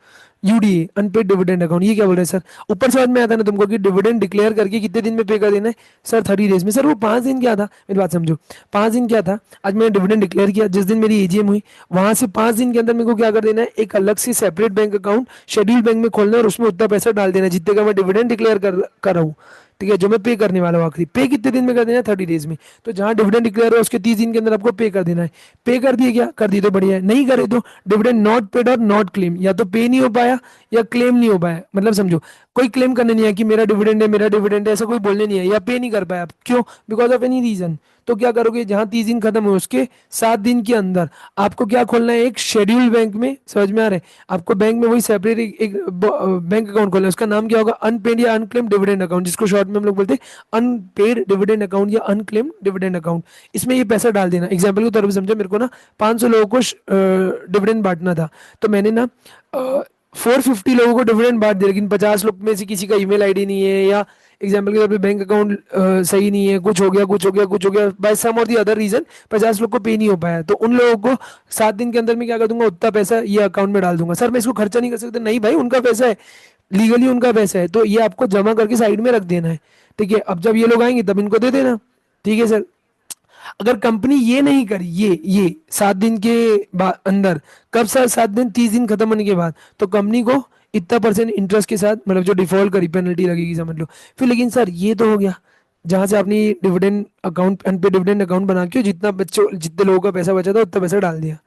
UDA, unpaid dividend account. ये क्या बोल रहे हैं सर? ऊपर समझ में आता है ना तुमको कि डिविडेंड डिक्लेयर करके कितने दिन में पे कर देना है? सर 30 डेज में। सर वो 5 दिन क्या था, मेरी बात समझो, 5 दिन क्या था? आज मैंने डिविडेंड डिक्लेयर किया, जिस दिन मेरी एजीएम हुई, वहां से 5 दिन के अंदर मेरे को क्या कर देना है, एक अलग से separate bank account schedule bank में खोलना है और उसमें उतना पैसा डाल देना है जितने का मैं डिविडेंड डिक्लेयर कर रहा हूँ। ठीक है, जो मैं पे करने वाला हूँ आखिरी पे कितने दिन में कर देना है, 30 डेज में। तो जहां डिविडेंड डिक्लेयर है उसके 30 दिन के अंदर आपको पे कर देना है। पे कर दिए, क्या कर दिए तो बढ़िया है, नहीं करे तो डिविडेंड नॉट पेड और नॉट क्लेम, या तो पे नहीं हो पाया या क्लेम नहीं हो पाया। मतलब समझो कोई क्लेम करने नहीं है कि मेरा डिविडेंड है, मेरा डिविडेंड है, ऐसा कोई बोलने नहीं है, या पे नहीं कर पाया आप, क्यों? Because of any reason. तो क्या करोगे, जहां 30 दिन खत्म हुए उसके 7 दिन के अंदर आपको क्या खोलना है, एक शेड्यूल बैंक में। समझ में आ रहा है? आपको बैंक में वही सेपरेट एक बैंक अकाउंट खोलना है, उसका नाम क्या होगा, अनपेड या अनक्लेम डिविडेंड अकाउंट, जिसको शॉर्ट में हम लोग बोलते हैं अनपेड डिविडेंड अकाउंट या अनक्लेम डिविडेंड अकाउंट। इसमें ये पैसा डाल देना। एग्जाम्पल के तौर पर समझो, मेरे को ना 500 लोगों को डिविडेंड बांटना था, तो मैंने ना 450 लोगों को डिविडेंड बांट दिया, लेकिन 50 लोग में से किसी का ईमेल आईडी नहीं है, या एग्जाम्पल के तौर पे बैंक अकाउंट सही नहीं है, कुछ हो गया कुछ हो गया कुछ हो गया, बाय सम और दी अदर रीजन 50 लोग को पे नहीं हो पाया, तो उन लोगों को 7 दिन के अंदर में क्या कर दूंगा, उतना पैसा ये अकाउंट में डाल दूंगा। सर मैं इसको खर्चा नहीं कर सकता, नहीं भाई उनका पैसा है, लीगली उनका पैसा है, तो ये आपको जमा करके साइड में रख देना है। ठीक है, अब जब ये लोग आएंगे तब इनको दे देना। ठीक है सर। अगर कंपनी ये नहीं करी, ये 7 दिन के बाद अंदर, कब सर 7 दिन, 30 दिन खत्म होने के बाद, तो कंपनी को इतना परसेंट इंटरेस्ट के साथ, मतलब जो डिफॉल्ट करी पेनल्टी लगेगी समझ लो। फिर लेकिन सर ये तो हो गया जहां से आपने dividend account, unpaid dividend account बना के जितना बच्चों जितने लोगों का पैसा बचा था उतना पैसा डाल दिया।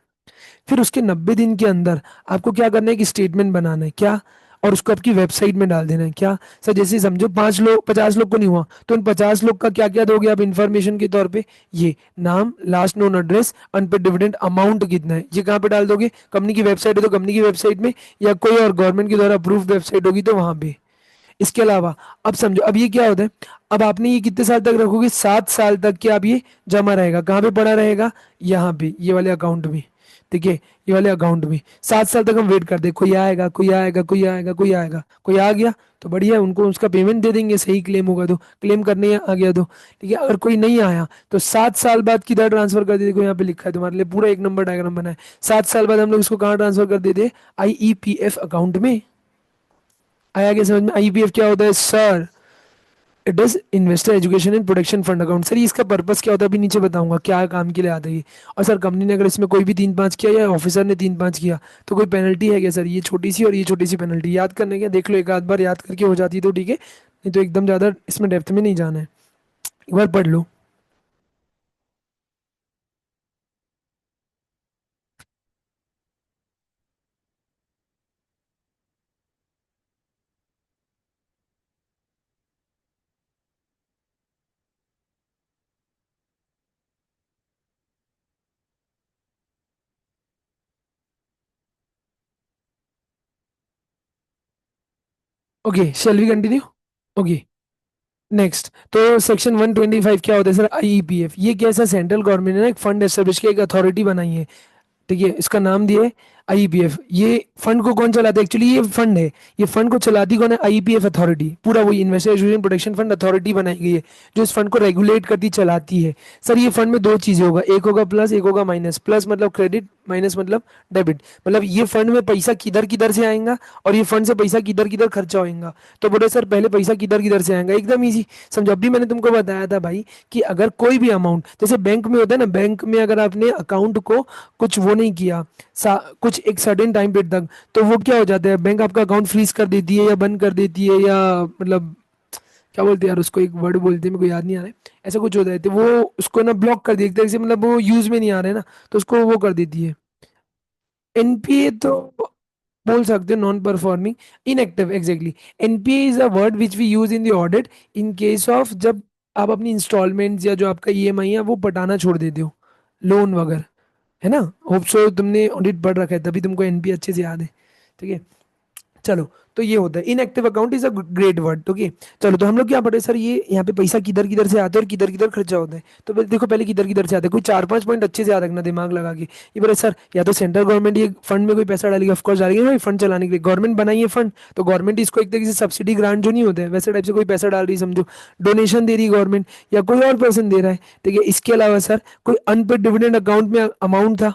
फिर उसके 90 दिन के अंदर आपको क्या करना है कि स्टेटमेंट बनाना है क्या, और उसको आपकी वेबसाइट में डाल देना है क्या। सर जैसे समझो 5 लोग, 50 लोग को नहीं हुआ, तो उन 50 लोग का क्या क्या दोगे आप इन्फॉर्मेशन के तौर पे, ये नाम, last known address, unpaid dividend amount कितना है, ये कहाँ पे डाल दोगे, कंपनी की वेबसाइट है तो कंपनी की वेबसाइट में, या कोई और गवर्नमेंट के द्वारा अप्रूव्ड वेबसाइट होगी तो वहां पे। इसके अलावा अब समझो, अब ये क्या होता है, अब आपने ये कितने साल तक रखोगे, 7 साल तक के आप ये जमा रहेगा, कहाँ पे पड़ा रहेगा, यहाँ पे ये वाले अकाउंट में। ठीक है, ये वाले अकाउंट में 7 साल तक हम वेट करते हैं, कोई आएगा कोई आएगा कोई आएगा कोई आएगा, कोई आ गया तो बढ़िया है, उनको उसका पेमेंट दे देंगे, सही क्लेम होगा तो, क्लेम करने आ गया तो। ठीक है, अगर कोई नहीं आया तो 7 साल बाद किधर ट्रांसफर कर देते, देखो यहाँ पे लिखा है तुम्हारे लिए, पूरा एक नंबर डायग्राम बना है। 7 साल बाद हम लोग इसको कहाँ ट्रांसफर कर देते, आईईपीएफ अकाउंट में। आया क्या समझ में, आईपीएफ क्या होता है sir, it is investor education and protection fund account. Sir इसका पर्पस क्या होता है अभी नीचे बताऊंगा क्या काम के लिए आता है ये। और सर कंपनी ने अगर इसमें कोई भी 3-5 किया या ऑफिसर ने 3-5 किया तो कोई पेनल्टी है क्या सर, ये छोटी सी और ये छोटी सी पेनल्टी याद करने क्या, देख लो एक आध बार याद करके हो जाती है तो ठीक है, नहीं तो एकदम ज़्यादा इसमें डेप्थ में नहीं जाना है, एक बार पढ़ लो। Okay shall we continue. Okay next, तो सेक्शन 125 क्या होता है सर, आईईपीएफ, ये कैसा सेंट्रल गवर्नमेंट ने ना एक फंड एस्टेब्लिश किया, एक अथॉरिटी बनाई है। ठीक है, इसका नाम दिया है आईपीएफ। ये फंड को कौन चलाता है, एक्चुअली ये फंड है, ये फंड को चलाती कौन है, आईपीएफ अथॉरिटी, पूरा वही investor education protection fund authority बनाई गई है जो इस फंड को रेगुलेट करती चलाती है। सर ये फंड में दो चीजें होगा, एक होगा प्लस एक होगा माइनस, प्लस मतलब क्रेडिट, माइनस मतलब डेबिट, मतलब ये फंड में पैसा किधर किधर से आएगा और ये फंड से पैसा किधर किधर खर्चा होएगा। तो बोले सर पहले पैसा किधर किधर से आएगा, एकदम इजी समझो, अभी मैंने तुमको बताया था भाई कि अगर कोई भी अमाउंट, जैसे बैंक में होता है ना, बैंक में अगर आपने अकाउंट को कुछ वो नहीं किया कुछ एक सर्टेन टाइम पीरियड तक, तो वो क्या हो जाता है, बैंक आपका अकाउंट फ्रीज कर देती है या बंद कर देती है, या मतलब क्या बोलते हैं यार उसको, एक वर्ड बोलते हैं मेरे को याद नहीं आ रहा है, ऐसा कुछ होता है, तो वो उसको ना ब्लॉक कर देती है, जैसे मतलब वो यूज में नहीं आ रहे ना, तो उसको वो कर देती है। एनपीए तो बोल सकते हो non performing, inactive, exactly. NPA is a word which we use in the audit in case of जब आप अपनी इंस्टॉलमेंट्स या जो आपका ईएमआई है वो पटाना छोड़ देते हो, लोन वगैरह, है ना। होप सो तुमने ऑडिट पढ़ रखा है तभी तुमको एनपी अच्छे से याद है। ठीक है, चलो, तो ये होता है inactive account is a great word. Okay, चलो तो हम लोग क्या पढ़े सर, ये यहाँ पे पैसा किधर किधर से आता है और किधर किधर खर्चा होता है, तो देखो पहले किधर किधर से आता है, कोई 4-5 पॉइंट अच्छे से याद रखना दिमाग लगा के। ये बोले सर या तो सेंट्रल गवर्नमेंट ये फंड में कोई पैसा डालेगी, ऑफकोर्स डालेगी भाई, फंड चलाने के लिए गवर्नमेंट बनाई है फंड, तो गवर्नमेंट इसको एक तरीके से सब्सिडी ग्रांट जो नहीं होते हैं वैसे टाइप से कोई पैसा डाल रही है, समझो डोनेशन दे रही है गवर्नमेंट, या कोई और पर्सन दे रहा है। ठीक है, इसके अलावा सर कोई अनपेड डिविडेंड अकाउंट में अमाउंट था,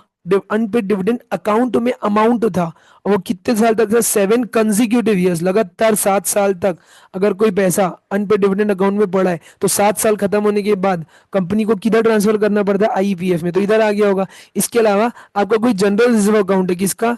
अनपेड डिविडेंड अकाउंट में अमाउंट था, और वो कितने साल तक था, 7 कंजिक्यूटिव ईयर्स, लगातार 7 साल तक अगर कोई पैसा अनपेड डिविडेंड अकाउंट में पड़ा है तो 7 साल खत्म होने के बाद कंपनी को किधर ट्रांसफर करना पड़ता है, आईपीएफ में, तो इधर आ गया होगा। इसके अलावा आपका कोई जनरल रिजर्व अकाउंट है, किसका,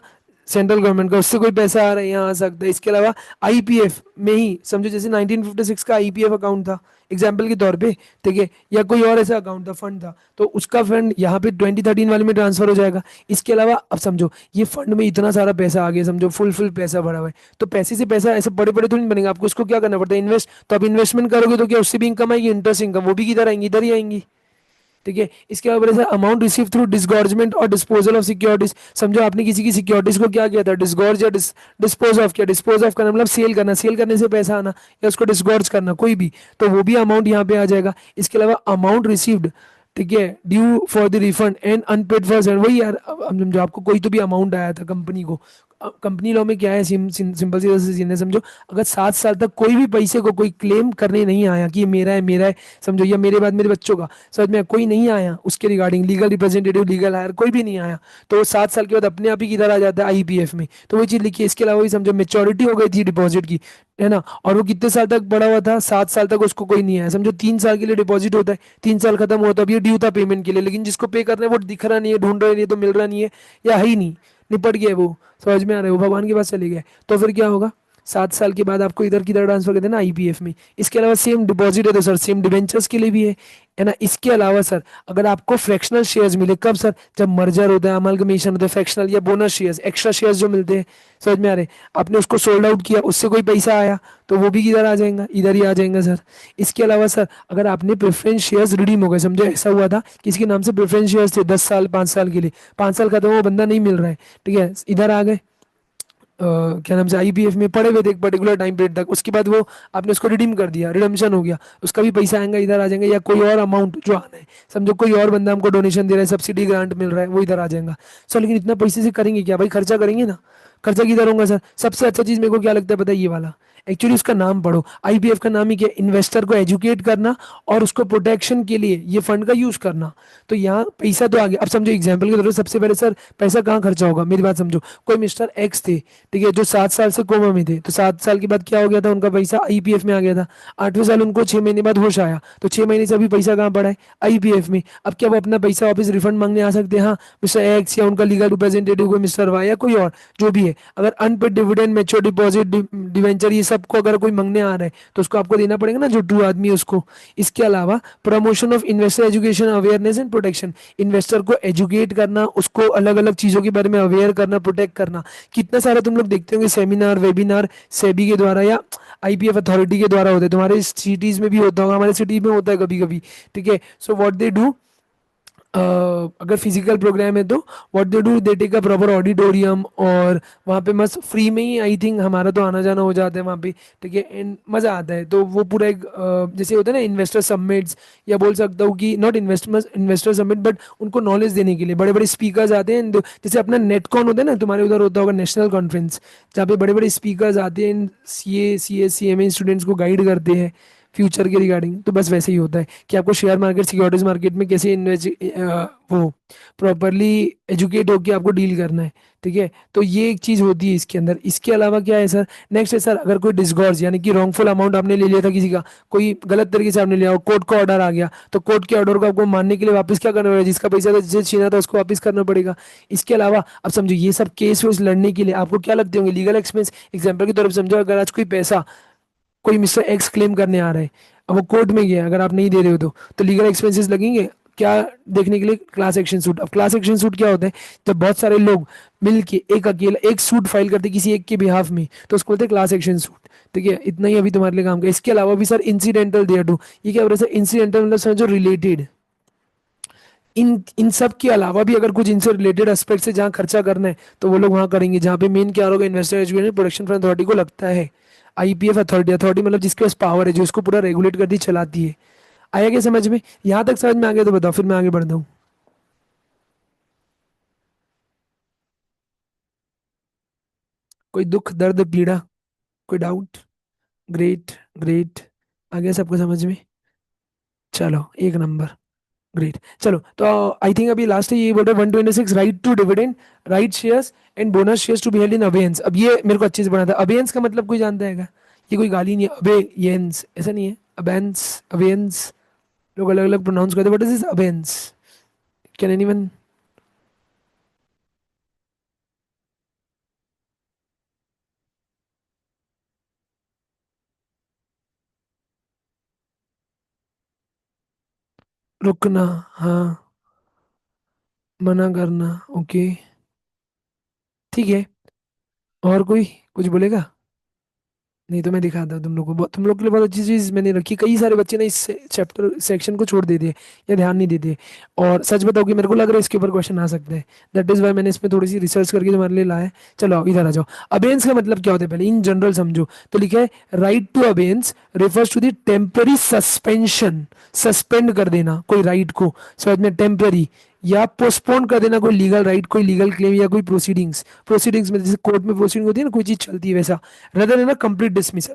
सेंट्रल गवर्नमेंट का, उससे कोई पैसा आ रहा है यहाँ आ सकता है। इसके अलावा आईपीएफ में ही समझो जैसे 1956 का आईपीएफ अकाउंट था एग्जाम्पल के तौर पे, ठीक है, या कोई और ऐसा अकाउंट था, फंड था, तो उसका फंड यहाँ पे 2013 वाले में ट्रांसफर हो जाएगा। इसके अलावा अब समझो ये फंड में इतना सारा पैसा आ गया, समझो फुल फुल पैसा भरा हुआ है, तो पैसे से पैसा ऐसे बड़े बड़े तो नहीं बनेगा, आपको उसको क्या करना पड़ता है, इन्वेस्ट, तो आप इन्वेस्टमेंट करोगे तो क्या उससे भी इनकम आएगी, इंटरेस्ट इनकम, वो भी किधर आएंगी, इधर ही आएंगी। ठीक है, इसके बाद बोले अमाउंट रिसीव थ्रू डिसगॉर्जमेंट और डिस्पोजल ऑफ सिक्योरिटीज, समझो आपने किसी की सिक्योरिटीज को क्या किया था, डिसगॉर्ज या डिस्पोज ऑफ किया, डिस्पोज ऑफ करना मतलब सेल करना, सेल करने से पैसा आना, या उसको डिसगॉर्ज करना कोई भी, तो वो भी अमाउंट यहाँ पे आ जाएगा। इसके अलावा अमाउंट रिसीव्ड, ठीक है, due for the refund and unpaid for, वही यार, अब समझो आपको कोई तो भी अमाउंट आया था कंपनी को, कंपनी लॉ में क्या है, सिंपल सी चीजें समझो। अगर 7 साल तक कोई भी पैसे को कोई क्लेम करने नहीं आया कि ये मेरा है समझो, या मेरे बाद मेरे बच्चों का, समझ में कोई नहीं आया उसके regarding, legal representative, legal higher कोई भी नहीं आया, तो वो 7 साल के बाद अपने आप ही किधर आ जाता है, आईपीएफ में। तो वही चीज लिखी है। इसके अलावा भी समझो मेच्योरिटी हो गई थी डिपॉजिट की, है ना, और वो कितने साल तक पड़ा हुआ था, 7 साल तक उसको कोई नहीं आया। समझो 3 साल के लिए डिपॉजिट होता है, 3 साल खत्म हुआ तो अब ये ड्यू था पेमेंट के लिए, लेकिन जिसको पे करना है वो दिख रहा नहीं है, ढूंढ रहे नहीं है, तो मिल रहा नहीं है, या है ही नहीं, निपट गया वो, समझ में आ रहा है, वो भगवान के पास चले गए। तो फिर क्या होगा, 7 साल के बाद आपको इधर किधर ट्रांसफर कर देना, आईपीएफ में। इसके अलावा सेम डिपॉजिट है तो सर सेम डिबेंचर्स के लिए भी है ना। इसके अलावा सर अगर आपको फ्रैक्शनल शेयर्स मिले, कब सर, जब मर्जर होता है, अमलगमेशन होता है, फ्रैक्शनल या बोनस शेयर्स, एक्स्ट्रा शेयर्स जो मिलते हैं, समझ में आ रहे हैं, आपने उसको सोल्ड आउट किया, उससे कोई पैसा आया, तो वो भी किधर आ जाएगा, इधर ही आ जाएगा सर। इसके अलावा सर अगर आपने प्रेफरेंस शेयर्स रिडीम हो गए, समझो ऐसा हुआ था किसी के नाम से प्रेफरेंस शेयर्स थे 10 साल 5 साल के लिए, 5 साल खत्म हुआ, बंदा नहीं मिल रहा है, ठीक है, इधर आ गए, क्या नाम से आईपीएफ में पड़े हुए थे एक पर्टिकुलर टाइम पीरियड तक, उसके बाद वो आपने उसको रिडीम कर दिया, रिडम्पशन हो गया, उसका भी पैसा आएगा, इधर आ जाएगा, या कोई और अमाउंट जो आना है, समझो कोई और बंदा हमको डोनेशन दे रहा है, सब्सिडी ग्रांट मिल रहा है, वो इधर आ जाएगा सर। लेकिन इतना पैसे से करेंगे क्या भाई, खर्चा करेंगे ना, खर्चा किधर होगा सर। सबसे अच्छा चीज मेरे को क्या लगता है पता है, ये वाला, एक्चुअली उसका नाम पढ़ो, आईपीएफ का नाम ही क्या, इन्वेस्टर को एजुकेट करना और उसको प्रोटेक्शन के लिए ये फंड का यूज करना। तो यहाँ पैसा तो आ गया, अब समझो एग्जाम्पल के तौर पर, सबसे पहले सर पैसा कहाँ खर्चा होगा, मेरी बात समझो, कोई मिस्टर एक्स थे, ठीक है, जो 7 साल से कोमा में थे, तो 7 साल के बाद क्या हो गया था, उनका पैसा आईपीएफ में आ गया था। 8वें साल उनको 6 महीने बाद होश आया, तो 6 महीने से अभी पैसा कहाँ पड़ा है, आईपीएफ में। अब क्या वो अपना पैसा वापस रिफंड मांगने आ सकते हैं, हाँ, मिस्टर एक्स या उनका लीगल रिप्रेजेंटेटिव कोई मिस्टर वाई या कोई और जो भी है, अगर unpaid dividend, mature deposit, debenture, ये सबको अगर कोई मांगने आ रहा है तो उसको आपको देना पड़ेगा ना, जो ट्रू आदमी है उसको। इसके अलावा promotion of investor education, awareness and protection, investor को एजुकेट करना, उसको अलग अलग चीजों के बारे में अवेयर करना, प्रोटेक्ट करना। कितना सारा तुम लोग देखते होंगे सेमिनार, वेबिनार, सेबी के द्वारा या आईपीएफ अथॉरिटी के द्वारा होते हैं, तुम्हारे सिटीज में भी होता होगा, हमारे सिटी में होता है कभी कभी, ठीक है। सो व्हाट दे डू, अगर फिजिकल प्रोग्राम है तो what they do, they take a proper auditorium, और वहाँ पे मस्त फ्री में ही आई थिंक हमारा तो आना जाना हो जाता है वहाँ पे, ठीक है, एंड मज़ा आता है। तो वो पूरा एक जैसे होता है ना इन्वेस्टर समिट्स, या बोल सकता हूँ कि नॉट इन्वेस्टर समिट, बट उनको नॉलेज देने के लिए बड़े बड़े स्पीकर्स आते हैं, जैसे अपना नेटकॉन होता है ना, तुम्हारे उधर होता होगा नेशनल कॉन्फ्रेंस, जहाँ पे बड़े बड़े स्पीकर्स आते हैं, CA CMA स्टूडेंट्स को गाइड करते हैं फ्यूचर के रिगार्डिंग। तो बस वैसे ही होता है कि आपको शेयर मार्केट, सिक्योरिटीज मार्केट में कैसे इन्वेस्ट, वो प्रॉपरली एजुकेट होकर आपको डील करना है, ठीक है। तो ये एक चीज होती है इसके अंदर। इसके अलावा क्या है सर, नेक्स्ट है सर, अगर कोई डिसगॉर्ज यानी कि रॉन्गफुल अमाउंट आपने ले लिया था किसी का, कोई गलत तरीके से आपने लिया, कोर्ट का ऑर्डर आ गया, तो कोर्ट के ऑर्डर को आपको मानने के लिए वापस क्या करना पड़ेगा, जिसका पैसा था, जिसे छीना था, उसको वापस करना पड़ेगा। इसके अलावा अब समझो ये सब केस वेस लड़ने के लिए आपको क्या लगते होंगे, लीगल एक्सपेंस। एग्जाम्पल की तरफ समझो, अगर आज कोई पैसा कोई मिस्टर एक्स क्लेम करने आ रहा है, अब वो कोर्ट में गया, अगर आप नहीं दे रहे हो तो लीगल एक्सपेंसेस लगेंगे क्या, देखने के लिए क्लास एक्शन सूट। अब क्लास एक्शन सूट क्या होता है, जब बहुत सारे लोग मिल के एक अकेला एक सूट फाइल करते हैं किसी एक के बिहाफ में, तो उसको बोलते हैं क्लास एक्शन सूट, ठीक है। इतना ही अभी तुम्हारे लिए काम का। इसके अलावा भी सर इंसिडेंटल देयर टू, ये क्या हो रहा है सर, इंसिडेंटल मतलब समझो रिलेटेड, इन सब के अलावा भी अगर कुछ इनसे रिलेटेड एस्पेक्ट से जहाँ खर्चा करना है तो वो लोग वहाँ करेंगे, जहाँ पे मेन क्या होगा, investor education protection fund authority को लगता है। आईपीएफ अथॉरिटी, अथॉरिटी मतलब जिसके पास पावर है, जो इसको पूरा रेगुलेट करती चलाती है। आया क्या समझ में, यहाँ तक समझ में आ गया तो बताओ, फिर मैं आगे बढ़ता हूँ। कोई दुख दर्द पीड़ा, कोई डाउट। ग्रेट ग्रेट, आ गया सबको समझ में, चलो एक नंबर, ग्रेट। चलो तो आई थिंक अभी लास्ट है, ये बोल रहे 126, right to dividend, right shares and bonus shares to be held in abeyance. अब ये मेरे को अच्छे से बना था, अबेयंस का मतलब कोई जानता है क्या, ये कोई गाली नहीं है, अबेयंस ऐसा नहीं है, अबेयंस, अबेयंस, लोग अलग अलग प्रोनाउंस करते हैं, but this is abeyance. Can anyone, रुकना, हाँ, मना करना, ओके, ठीक है। और कोई कुछ बोलेगा, नहीं तो मैं दिखाता हूँ तुम लोग को, तुम लोग के लिए बहुत अच्छी चीज़ मैंने रखी। कई सारे बच्चे ना इस चैप्टर सेक्शन को छोड़ देते हैं या ध्यान नहीं देते, और सच बताओ कि मेरे को लग रहा है इसके ऊपर क्वेश्चन आ सकते हैं, दैट इज वाई मैंने इसमें थोड़ी सी रिसर्च करके तुम्हारे लिए लाया है। चलो आओ, इधर आ जाओ। अबेंस का मतलब क्या होता है पहले इन जनरल समझो, तो लिखा है right to abeyance refers to the temporary suspension, suspend कर देना कोई राइट को, समझ में, टेम्पररी, या पोस्टपोन कर देना कोई लीगल राइट, कोई लीगल क्लेम या कोई प्रोसीडिंग्स, प्रोसीडिंग्स में जैसे कोर्ट में प्रोसीडिंग होती है ना, कोई चीज चलती है वैसा, रदर है ना कंप्लीट डिसमिस,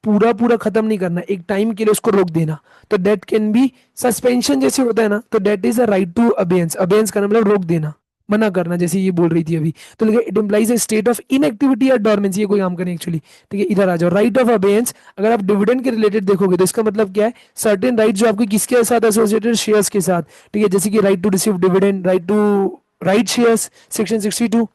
पूरा पूरा खत्म नहीं करना, एक टाइम के लिए उसको रोक देना। तो डेट कैन बी सस्पेंशन जैसे होता है ना, तो that is a right to abeyance, abeyance का मतलब रोक देना, मना करना, जैसे ये बोल रही थी अभी। तो लिखा it implies A state of inactivity या डोरमेंसी, ये कोई काम करें एक्चुअली। ठीक है, इधर आ जाओ, राइट ऑफ अबेयंस। अगर आप डिविडेंड के रिलेटेड देखोगे तो इसका मतलब क्या है, सर्टेन राइट जो आपके किसके साथ एसोसिएटेड, शेयर्स के साथ। ठीक है, जैसे कि right to receive dividend, right to right shares, section 62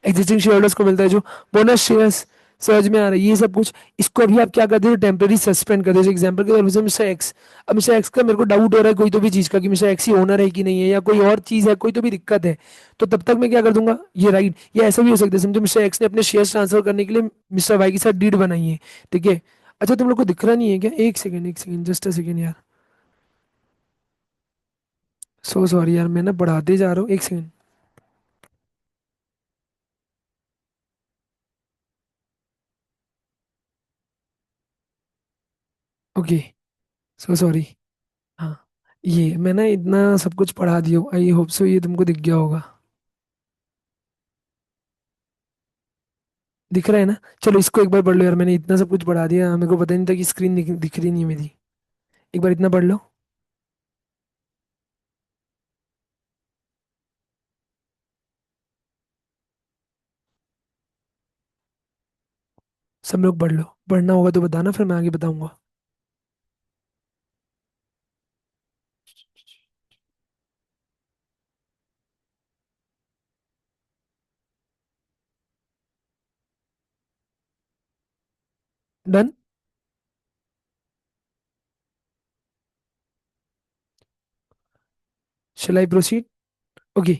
existing share holders को मिलता है जो, बोनस शेयर्स, समझ में आ रहा है ये सब कुछ। इसको अभी आप क्या करते हो, टेम्पररी सस्पेंड कर दो। एग्जाम्पल के तौर पर मिस्टर एक्स, अब मिस्टर एक्स का मेरे को डाउट हो रहा है कोई तो भी चीज का, कि मिस्टर एक्स ही ओनर है कि नहीं है, या कोई और चीज है, कोई तो भी दिक्कत है, तो तब तक मैं क्या कर दूंगा, ये राइट। या ऐसा भी हो सकता है, समझो मिस्टर एक्स ने अपने शेयर ट्रांसफर करने के लिए मिस्टर वाई के साथ डीड बनाई है। ठीक है, अच्छा तुम लोग को दिख रहा नहीं है क्या, एक सेकंड जस्ट अ सेकंड यार, सो सॉरी यार, मैं ना बढ़ाते जा रहा हूँ, एक सेकंड। Okay, so sorry. हाँ, ये मैं ना इतना सब कुछ पढ़ा दिया हूँ, आई होप सो ये तुमको दिख गया होगा। दिख रहा है ना, चलो इसको एक बार पढ़ लो यार, मैंने इतना सब कुछ पढ़ा दिया, मेरे को पता नहीं था कि स्क्रीन दिख रही नहीं है मेरी। एक बार इतना पढ़ लो। सब लोग पढ़ लो, पढ़ना होगा तो बताना, फिर मैं आगे बताऊंगा। Done. Shall I proceed? Okay.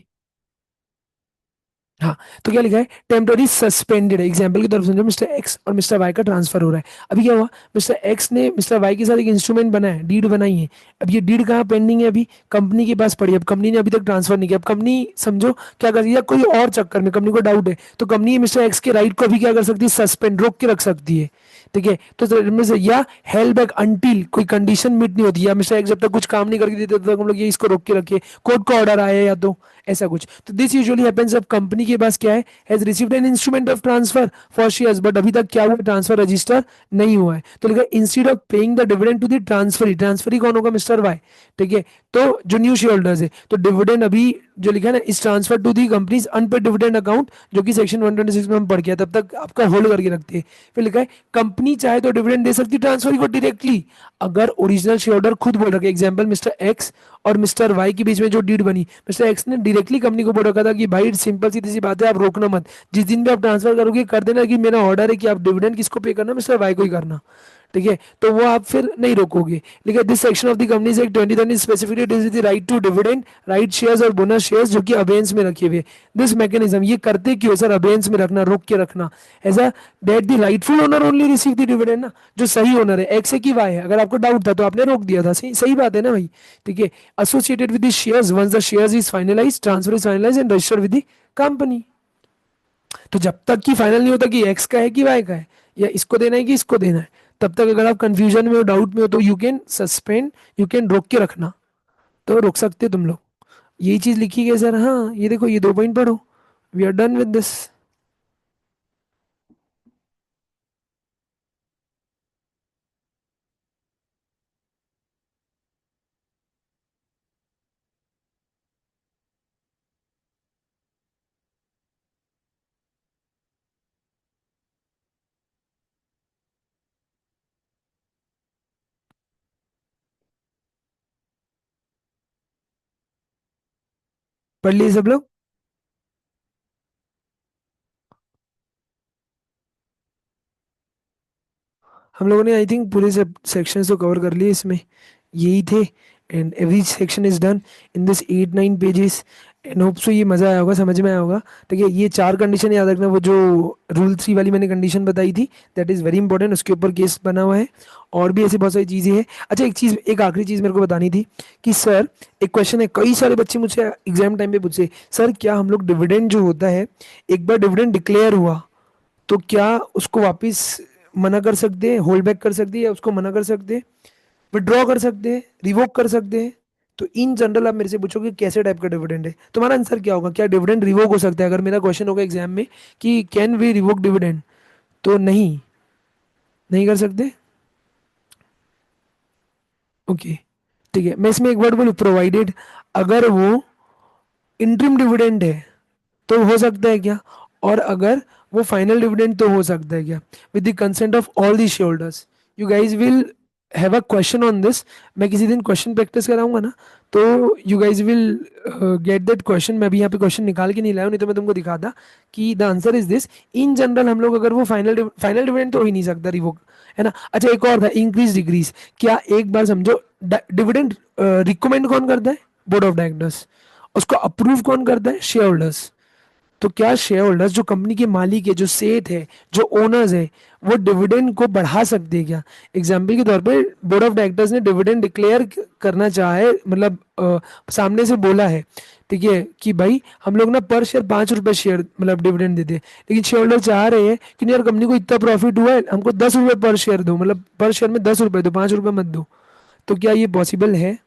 हाँ, तो क्या लिखा है, टेम्पररी सस्पेंडेड है। एग्जाम्पल की तरफ समझो, मिस्टर एक्स और मिस्टर वाई का ट्रांसफर हो रहा है। अभी क्या हुआ, मिस्टर एक्स ने मिस्टर वाई के साथ एक इंस्ट्रूमेंट बनाया है, डीड बनाई है। अब ये डीड कहाँ पेंडिंग है, अभी कंपनी के पास पड़ी है। अब कंपनी ने अभी तक ट्रांसफर नहीं किया। अब कंपनी समझो क्या कर रही है, कोई और चक्कर में कंपनी को डाउट है, तो कंपनी मिस्टर एक्स के राइट को अभी क्या कर सकती है, सस्पेंड, रोक के रख सकती है। ठीक है, तो इनमें से या हेल्ड बैक अंटिल कोई कंडीशन मीट नहीं होती, या मिस्टर एक्स जब तक कुछ काम नहीं करके देते तब तक हम लोग ये इसको रोक के रखिए, कोर्ट का ऑर्डर आया या तो ऐसा कुछ। तो दिस यूजुअली हैपेंस जब कंपनी के पास क्या है, has received an instrument of transfer for shares, but अभी तक क्या हुआ, ट्रांसफर रजिस्टर नहीं हुआ है। तो लिखा instead of paying the dividend to the transferee, transferee कौन होगा, मिस्टर वाई। ठीक है, तो जो न्यू शेयर होल्डर्स है, तो डिविडेंड अभी जो लिखा है ना, इस transfer to the companies unpaid dividend account, जो कि सेक्शन 126 में हम पढ़ गया, तब तक आपका होल्ड करके रखते हैं। फिर लिखा है कंपनी चाहे तो डिविडेंड दे सकती है ट्रांसफर को डायरेक्टली, अगर ओरिजिनल शेयर होल्डर खुद बोल रखे। एग्जाम्पल मिस्टर एक्स और मिस्टर वाई के बीच में जो डीड बनी, मिस्टर एक्स ने डायरेक्टली कंपनी को बोल रखा था कि भाई सिंपल सीधी सी बात है, आप रोकना मत, जिस दिन भी आप ट्रांसफर करोगे कर देना, कि मेरा ऑर्डर है कि आप डिविडेंड किसको पे करना, मिस्टर वाई को ही करना। ठीक है, तो वो आप फिर नहीं रोकोगे। लेकिन this section of the companies act 2013 specifically deals with the right to dividend, right shares और बोनस शेयर्स, जो कि अबेयंस में रखे हुए। दिस मैकेनिज्म, ये करते क्यों सर, अबेयंस में रखना, रोक के रखना, ऐसा that the rightful owner only receive the dividend ना, जो सही ओनर है, एक्स है कि वाई है, अगर आपको डाउट था तो आपने रोक दिया था, सही सही बात है ना भाई। ठीक है, associated with the shares once the shares is finalised, transfer is finalised and registered with the company. तो जब तक कि फाइनल नहीं होता कि एक्स का है कि वाई का है, या इसको देना है कि इसको देना है, तब तक अगर आप कंफ्यूजन में हो, डाउट में हो, तो you can suspend, you can रोक के रखना, तो रोक सकते हो तुम लोग। यही चीज लिखी गई सर, हाँ ये देखो, ये 2 पॉइंट पढ़ो, we are done with this. पढ़ लिए सब लोग? हम लोगों ने आई थिंक पूरे सेक्शन तो कवर कर लिए इसमें, यही थे। And every section is done in this 8-9 pages. And hope so ये मज़ा आया होगा, समझ में आया होगा। ठीक है, ये 4 कंडीशन याद रखना, वो जो रूल 3 वाली मैंने कंडीशन बताई थी, दैट इज़ वेरी इंपॉर्टेंट, उसके ऊपर केस बना हुआ है। और भी ऐसी बहुत सारी चीज़ें हैं। अच्छा एक चीज़, एक आखिरी चीज़ मेरे को बतानी थी, कि सर एक क्वेश्चन है, कई सारे बच्चे मुझसे एग्जाम टाइम पे पूछे, सर क्या हम लोग डिविडेंड जो होता है, एक बार डिविडेंड डिक्लेयर हुआ तो क्या उसको वापस मना कर सकते हैं, होल्ड बैक कर सकते हैं, या उसको मना कर सकते हैं, विड्रॉ कर सकते हैं, रिवोक कर सकते हैं? तो इन जनरल आप मेरे से पूछोगे कैसे टाइप का डिविडेंड है, तुम्हारा आंसर क्या होगा? क्या डिविडेंड रिवोक हो सकता है? अगर मेरा क्वेश्चन होगा एग्जाम में कि कैन वी रिवोक डिविडेंड, तो नहीं, नहीं कर सकते। ओके, ठीक है, मैं इसमें एक वर्ड बोलूँ, प्रोवाइडेड। अगर वो इंटरिम डिविडेंड है तो हो सकता है क्या? और अगर वो फाइनल डिविडेंड तो हो सकता है क्या? With the consent of all the share holders. You guys will have a question on this. मैं किसी दिन क्वेश्चन प्रैक्टिस कराऊंगा ना, तो you guys will get that question. मैं भी यहाँ पे क्वेश्चन निकाल के नहीं लाया हूं, नहीं तो मैं तुमको दिखाता कि the answer is this. In general हम लोग अगर वो फाइनल डिविडेंड तो हो ही नहीं सकता रिवोक, है ना। अच्छा, एक और था, इंक्रीज डिक्रीज। क्या एक बार समझो, डिविडेंड रिकमेंड कौन करता है? Board of directors. उसको अप्रूव कौन करता है? Share holders. तो क्या शेयर होल्डर्स, जो कंपनी के मालिक है, जो सेठ है, जो ओनर्स है, वो डिविडेंड को बढ़ा सकते हैं क्या? एग्जाम्पल के तौर पे बोर्ड ऑफ डायरेक्टर्स ने डिविडेंड डिक्लेयर करना चाहा है, मतलब सामने से बोला है, ठीक है, कि भाई हम लोग ना पर शेयर 5 रुपए शेयर मतलब डिविडेंड देते हैं। लेकिन शेयर होल्डर चाह रहे हैं कि नहीं यार, कंपनी को इतना प्रॉफिट हुआ है, हमको 10 रुपए पर शेयर दो, मतलब पर शेयर में 10 रुपए दो, 5 रुपए मत दो। तो क्या ये पॉसिबल है?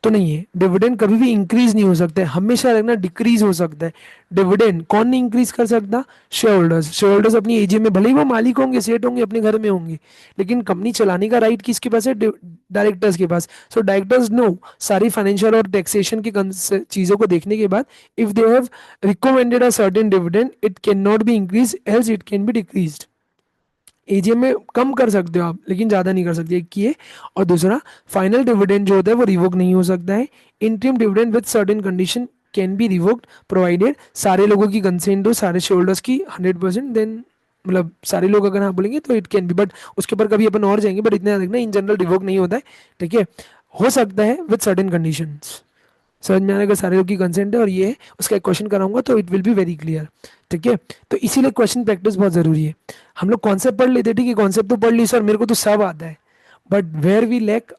तो नहीं है। डिविडेंड कभी भी इंक्रीज नहीं हो सकता है, हमेशा रखना डिक्रीज हो सकता है। डिविडेंड कौन नहीं इंक्रीज कर सकता? Share holders. शेयर होल्डर्स अपनी एजीएम में भले ही वो मालिक होंगे, सेठ होंगे, अपने घर में होंगे, लेकिन कंपनी चलाने का राइट किसके पास है? डायरेक्टर्स के पास। सो डायरेक्टर्स नो सारी फाइनेंशियल और टैक्सेशन की चीजों को देखने के बाद, if they have recommended a certain dividend, it can not be increase, else it can be decrease. AGM में कम कर सकते हो आप, लेकिन ज्यादा नहीं कर सकते, एक ये। और दूसरा, फाइनल डिविडेंड जो होता है वो रिवोक नहीं हो सकता है। Interim dividend with certain condition can be revoked, provided सारे लोगों की कंसेंट हो, सारे शेयर होल्डर्स की 100%, देन मतलब सारे लोग अगर हाँ बोलेंगे तो इट कैन बी। बट उसके ऊपर कभी अपन और जाएंगे, बट इतना याद रखना, इन जनरल रिवोक नहीं होता है, ठीक है। हो सकता है विद सर्टेन कंडीशंस। समझ में आने का, सारे लोग की कंसेंट है और ये है, उसका एक क्वेश्चन कराऊंगा तो it will be very clear, ठीक है। तो इसीलिए क्वेश्चन प्रैक्टिस बहुत जरूरी है। हम लोग कॉन्सेप्ट पढ़ लेते हैं, ठीक है, कॉन्सेप्ट तो पढ़ ली सर, मेरे को तो सब आता है, बट वेयर वी लैक,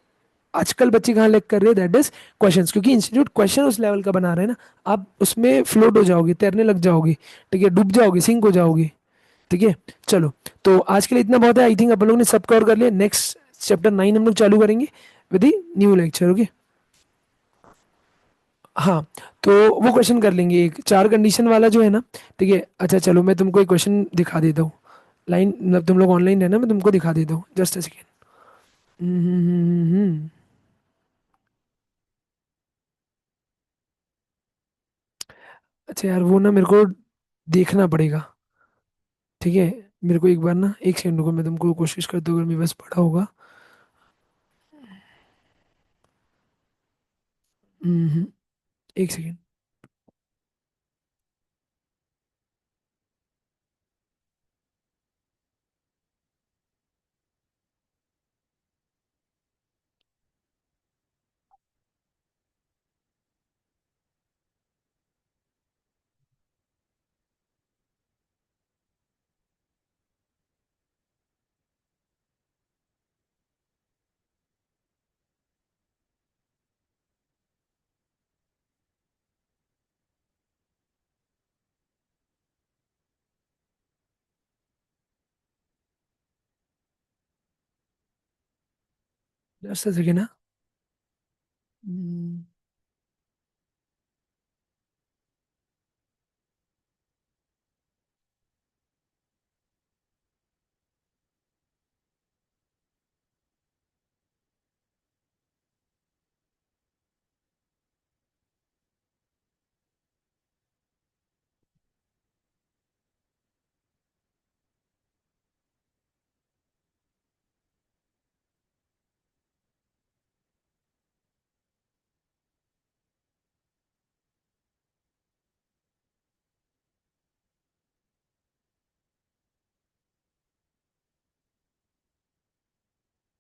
आजकल बच्चे कहाँ लैक कर रहे हैं, दैट इज क्वेश्चंस। क्योंकि इंस्टीट्यूट क्वेश्चन उस लेवल का बना रहे हैं ना, आप उसमें फ्लोट हो जाओगे, तैरने लग जाओगे, ठीक है, डूब जाओगे, सिंक हो जाओगे, ठीक है। चलो, तो आज के लिए इतना बहुत है, आई थिंक अपन लोग ने सब कवर कर लिया। नेक्स्ट चैप्टर 9 हम लोग चालू करेंगे विद न्यू लेक्चर, ओके। हाँ, तो वो क्वेश्चन कर लेंगे, एक चार कंडीशन वाला जो है ना, ठीक है। अच्छा चलो, मैं तुमको एक क्वेश्चन दिखा देता हूँ। लाइन मतलब तुम लोग ऑनलाइन रहना, मैं तुमको दिखा देता हूँ, जस्ट अ सेकेंड। अच्छा यार, वो ना मेरे को देखना पड़ेगा, ठीक है। मेरे को एक बार ना, एक सेकंड रुको, मैं तुमको कोशिश करता हूँ, अगर मेरे पास पड़ा होगा। हम्म, एक सेकेंड। जस्ट अ सेकेंड ना। हम्म,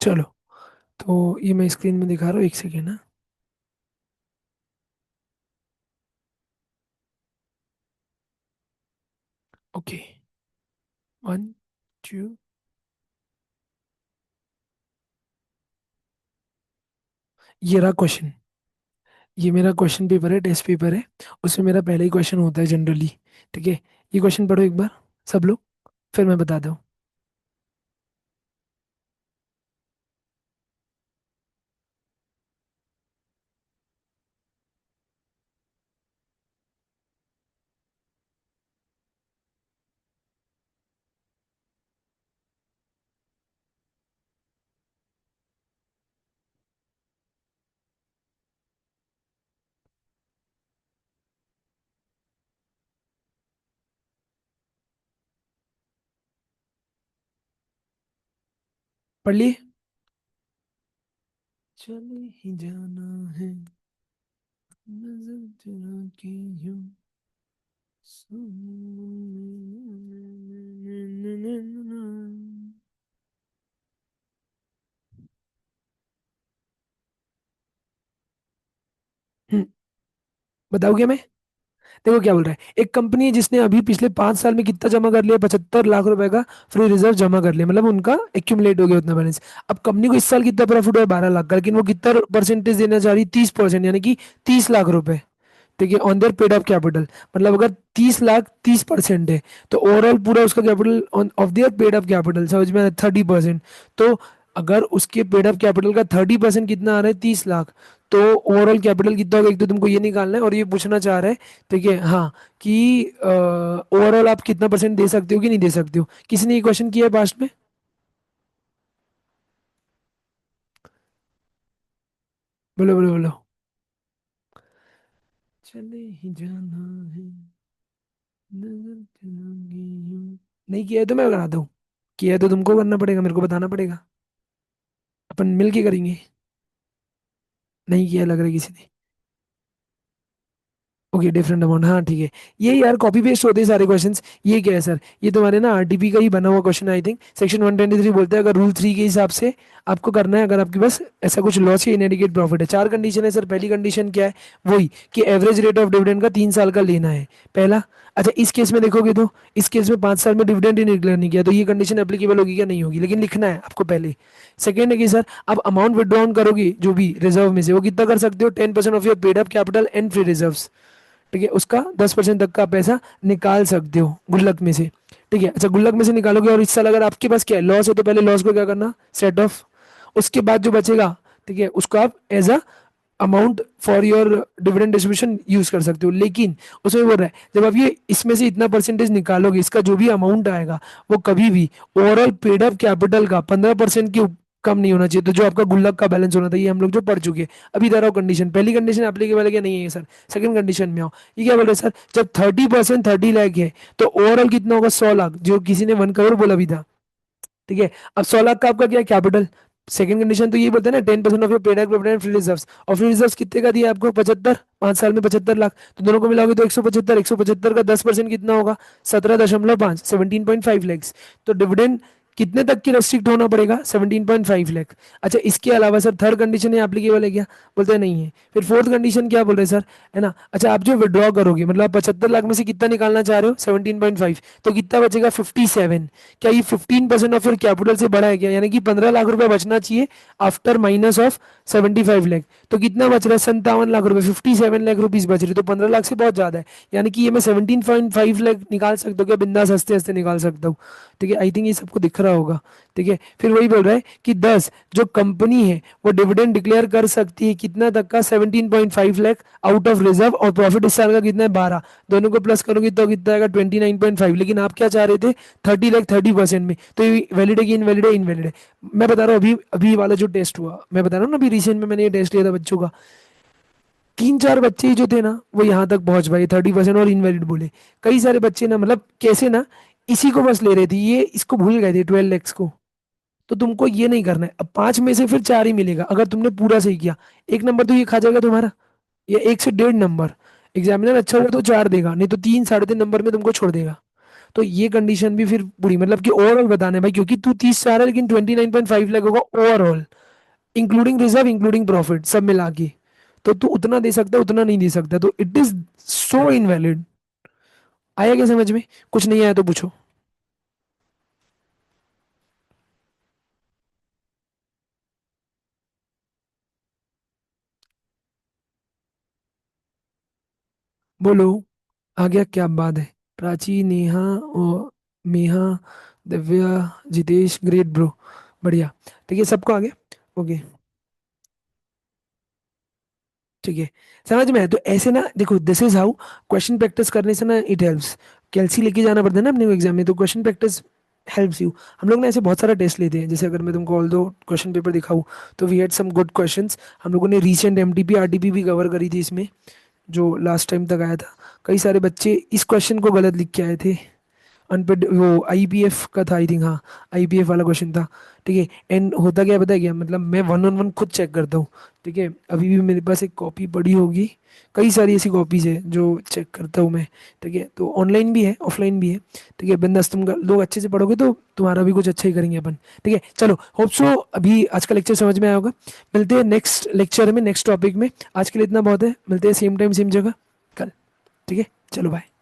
चलो, तो ये मैं स्क्रीन में दिखा रहा हूँ, एक सेकेंड ना। ओके, 1 2। ये रहा क्वेश्चन। ये मेरा क्वेश्चन पेपर है, टेस्ट पेपर है। उसमें मेरा पहला ही क्वेश्चन होता है जनरली, ठीक है। ये क्वेश्चन पढ़ो एक बार, सब लोग, फिर मैं बताता हूँ। पढ़ लिए। चले ही जाना है, नजर चुरा के यूं हम्म, बताओ क्या मैं। देखो क्या बोल रहा है, एक कंपनी है जिसने अभी पिछले 5 साल में कितना जमा कर लिया, 75 लाख रुपए का फ्री रिजर्व जमा कर लिया, मतलब उनका एक्यूमुलेट हो गया उतना बैलेंस। अब कंपनी को इस साल कितना प्रॉफिट हुआ है, 12 लाख का, लेकिन वो कितना परसेंटेज देना चाह रही, 30%, यानी कि 30 लाख रुपए। ठीक है, on their paid up capital. मतलब अगर 30 लाख 30% है, तो ओवरऑल पूरा उसका capital on of their paid up capital, समझ में 30%। तो अगर उसके पेड अप कैपिटल का 30% कितना आ रहा है, 30 लाख, तो ओवरऑल कैपिटल कितना होगा, एक तो तुमको ये निकालना है, और ये पूछना चाह रहा है, ठीक है, हाँ, कि ओवरऑल आप कितना परसेंट दे सकते हो कि नहीं दे सकते हो। किसी ने ये क्वेश्चन किया है पास्ट में? बोलो बोलो बोलो। चले ही जाना है, नजर चुराके यूं। नहीं किया है तो मैं बताता हूँ, किया है तो तुमको करना पड़ेगा, मेरे को बताना पड़ेगा, अपन मिल के करेंगे। नहीं किया लग रहा है किसी ने। ओके, डिफरेंट अमाउंट, हाँ ठीक है। ये यार कॉपी पेस्ट होते हैं सारे क्वेश्चंस। ये क्या है सर, ये तुम्हारे ना आरटीपी का ही बना हुआ क्वेश्चन है, आई थिंक सेक्शन 123 बोलते हैं, अगर रूल 3 के हिसाब से आपको करना है, अगर आपके पास ऐसा कुछ लॉस या इनएडिकेट प्रॉफिट है। चार कंडीशन है सर। पहली कंडीशन क्या है, वही कि एवरेज रेट ऑफ डिविडेंड का 3 साल का लेना है, पहला। अच्छा, इस केस में देखोगे तो इस केस में 5 साल में डिविडेंड ही डिक्लेयर नहीं किया, तो ये कंडीशन एप्लीकेबल होगी क्या, नहीं होगी, लेकिन लिखना है आपको पहले। सेकेंड है कि सर आप अमाउंट विड्रॉन करोगे जो भी रिजर्व में से, वो कितना कर सकते हो, 10% of your paid up capital and free reserve. ठीक है, उसका 10% तक का पैसा निकाल सकते हो गुल्लक में से। ठीक है, अच्छा गुल्लक में से निकालोगे, और इस साल अगर आपके पास क्या है, लॉस है, तो पहले लॉस को क्या करना, सेट ऑफ। उसके बाद जो बचेगा, ठीक है, उसको आप as a amount for your dividend distribution use कर सकते हो। लेकिन उसमें बोल रहा है, जब आप ये इसमें से इतना परसेंटेज निकालोगे, इसका जो भी अमाउंट आएगा, वो कभी भी ओवरऑल पेड अप कैपिटल का 15% के कम नहीं होना चाहिए। तो जो आपका गुल्लक का बैलेंस होना था, ये हम लोग जो पढ़ चुके हैं। अभी इधर आओ, कंडीशन, पहली कंडीशन एप्लीकेबल है क्या, नहीं है सर। सेकंड कंडीशन में आओ, ये क्या बोल रहे हैं सर, जब 30% 30 लाख है, तो ओवरऑल कितना होगा, 100 लाख, जो किसी ने 1 करोड़ बोला भी था। ठीक है, अब 100 लाख का आपका क्या है, कैपिटल। सेकंड कंडीशन तो ये बोलते हैं ना, 10% of your paid provident free reserve. और फ्री रिजर्व कितने का दिया आपको, 75, 5 साल में 75 लाख, तो दोनों को मिलाओगे तो 175, 175 का 10% कितना होगा, 17.5, 17.5 लैक्स। तो डिविडेंड कितने तक की रेस्ट्रिक्ट होना पड़ेगा, 17.5 लाख। अच्छा, इसके अलावा सर थर्ड कंडीशन है एप्लीकेबल है क्या, बोलते हैं नहीं है। फिर फोर्थ कंडीशन क्या बोल रहे हैं सर, है ना। अच्छा, आप जो विड्रॉ करोगे, मतलब आप 75 लाख में से कितना निकालना चाह रहे हो, 17.5, तो कितना बचेगा, 57। क्या ये 15% ऑफ योर कैपिटल से बड़ा है क्या, यानी कि 15 लाख रुपए बचना चाहिए आफ्टर माइनस ऑफ 75 लाख। तो कितना बच रहा है, 57 लाख रुपए, 57 लाख रुपीज बच रहे, तो 15 लाख से बहुत ज्यादा है। यानी कि ये मैं 17.5 लाख निकाल सकता हूँ क्या, बिंदास हंसते हंसते निकाल सकता हूँ। ठीक है, आई थिंक ये सबको दिख रहा होगा। ठीक है, फिर वही बोल रहा है कि 10, जो कंपनी है वो डिविडेंड डिक्लेयर कर सकती है कितना तक का, 17.5 लाख आउट ऑफ रिजर्व, और प्रॉफिट इस साल का कितना है, 12। दोनों को प्लस करोगे तो कितना आएगा, 29.5। लेकिन आप क्या चाह रहे थे, 30 लाख 30% में, तो ये वैलिड है कि इनवैलिड है, इनवैलिड है। मैं बता रहा हूँ, अभी अभी वाला जो टेस्ट हुआ, मैं बता रहा हूँ ना, अभी रिसेंट में मैंने ये टेस्ट लिया था बच्चों का, 3 4 बच्चे ही जो थे ना, वो यहाँ तक पहुंच पाए 30% और इनवैलिड बोले। कई सारे बच्चे ना, मतलब कैसे ना, इसी को बस ले रहे थे, ये इसको भूल गए थे, 12 लैक्स को। तो तुमको ये नहीं करना है, अब 5 में से फिर 4 ही मिलेगा अगर तुमने पूरा सही किया। 1 नंबर तो ये खा जाएगा तुम्हारा, या 1 से 1.5 नंबर। एग्जामिनर अच्छा हुआ तो 4 देगा, नहीं तो 3 3.5 नंबर में तुमको छोड़ देगा। तो ये कंडीशन भी फिर बुरी, मतलब कि ओवरऑल बताना है भाई, क्योंकि तू 30 चाह रहा है, लेकिन 29.5 लाख होगा overall, including reserve, including profit, सब मिला के। तो तू उतना दे सकता है, उतना नहीं दे सकता, तो इट इज सो इनवैलिड। आया क्या समझ में? कुछ नहीं आया तो पूछो। बोलो, आ गया, क्या बात है। प्राची, नेहा और मेहा, दिव्या, जितेश, ग्रेट ब्रो, बढ़िया। ठीक है, सबको आ गया, ओके। ठीक है, समझ में है। तो ऐसे ना देखो, this is how question practice करने से ना इट हेल्प्स। कैलसी लेके जाना पड़ता है ना अपने को एग्जाम में, तो क्वेश्चन प्रैक्टिस हेल्प्स यू। हम लोग ना ऐसे बहुत सारा टेस्ट लेते हैं, जैसे अगर मैं तुमको ऑल दो क्वेश्चन पेपर दिखाऊं, तो we had some good questions. हम लोगों ने रीसेंट एमटीपी आरटीपी भी कवर करी थी इसमें, जो लास्ट टाइम तक आया था। कई सारे बच्चे इस क्वेश्चन को गलत लिख के आए थे, अनपेड वो आईपीएफ का था आई थिंक, हाँ आईपीएफ वाला क्वेश्चन था। ठीक है, एंड होता क्या पता है क्या, मतलब मैं वन ऑन वन खुद चेक करता हूँ। ठीक है, अभी भी मेरे पास एक कॉपी पड़ी होगी, कई सारी ऐसी कॉपीज है जो चेक करता हूँ मैं। ठीक है, तो ऑनलाइन भी है ऑफलाइन भी है। ठीक है, बिंदास तुम लोग अच्छे से पढ़ोगे तो तुम्हारा भी कुछ अच्छा ही करेंगे अपन। ठीक है, चलो होप सो अभी आज का लेक्चर समझ में आया होगा। मिलते हैं नेक्स्ट लेक्चर में, नेक्स्ट टॉपिक में। आज के लिए इतना बहुत है, मिलते हैं सेम टाइम सेम जगह कल। ठीक है, चलो बाय।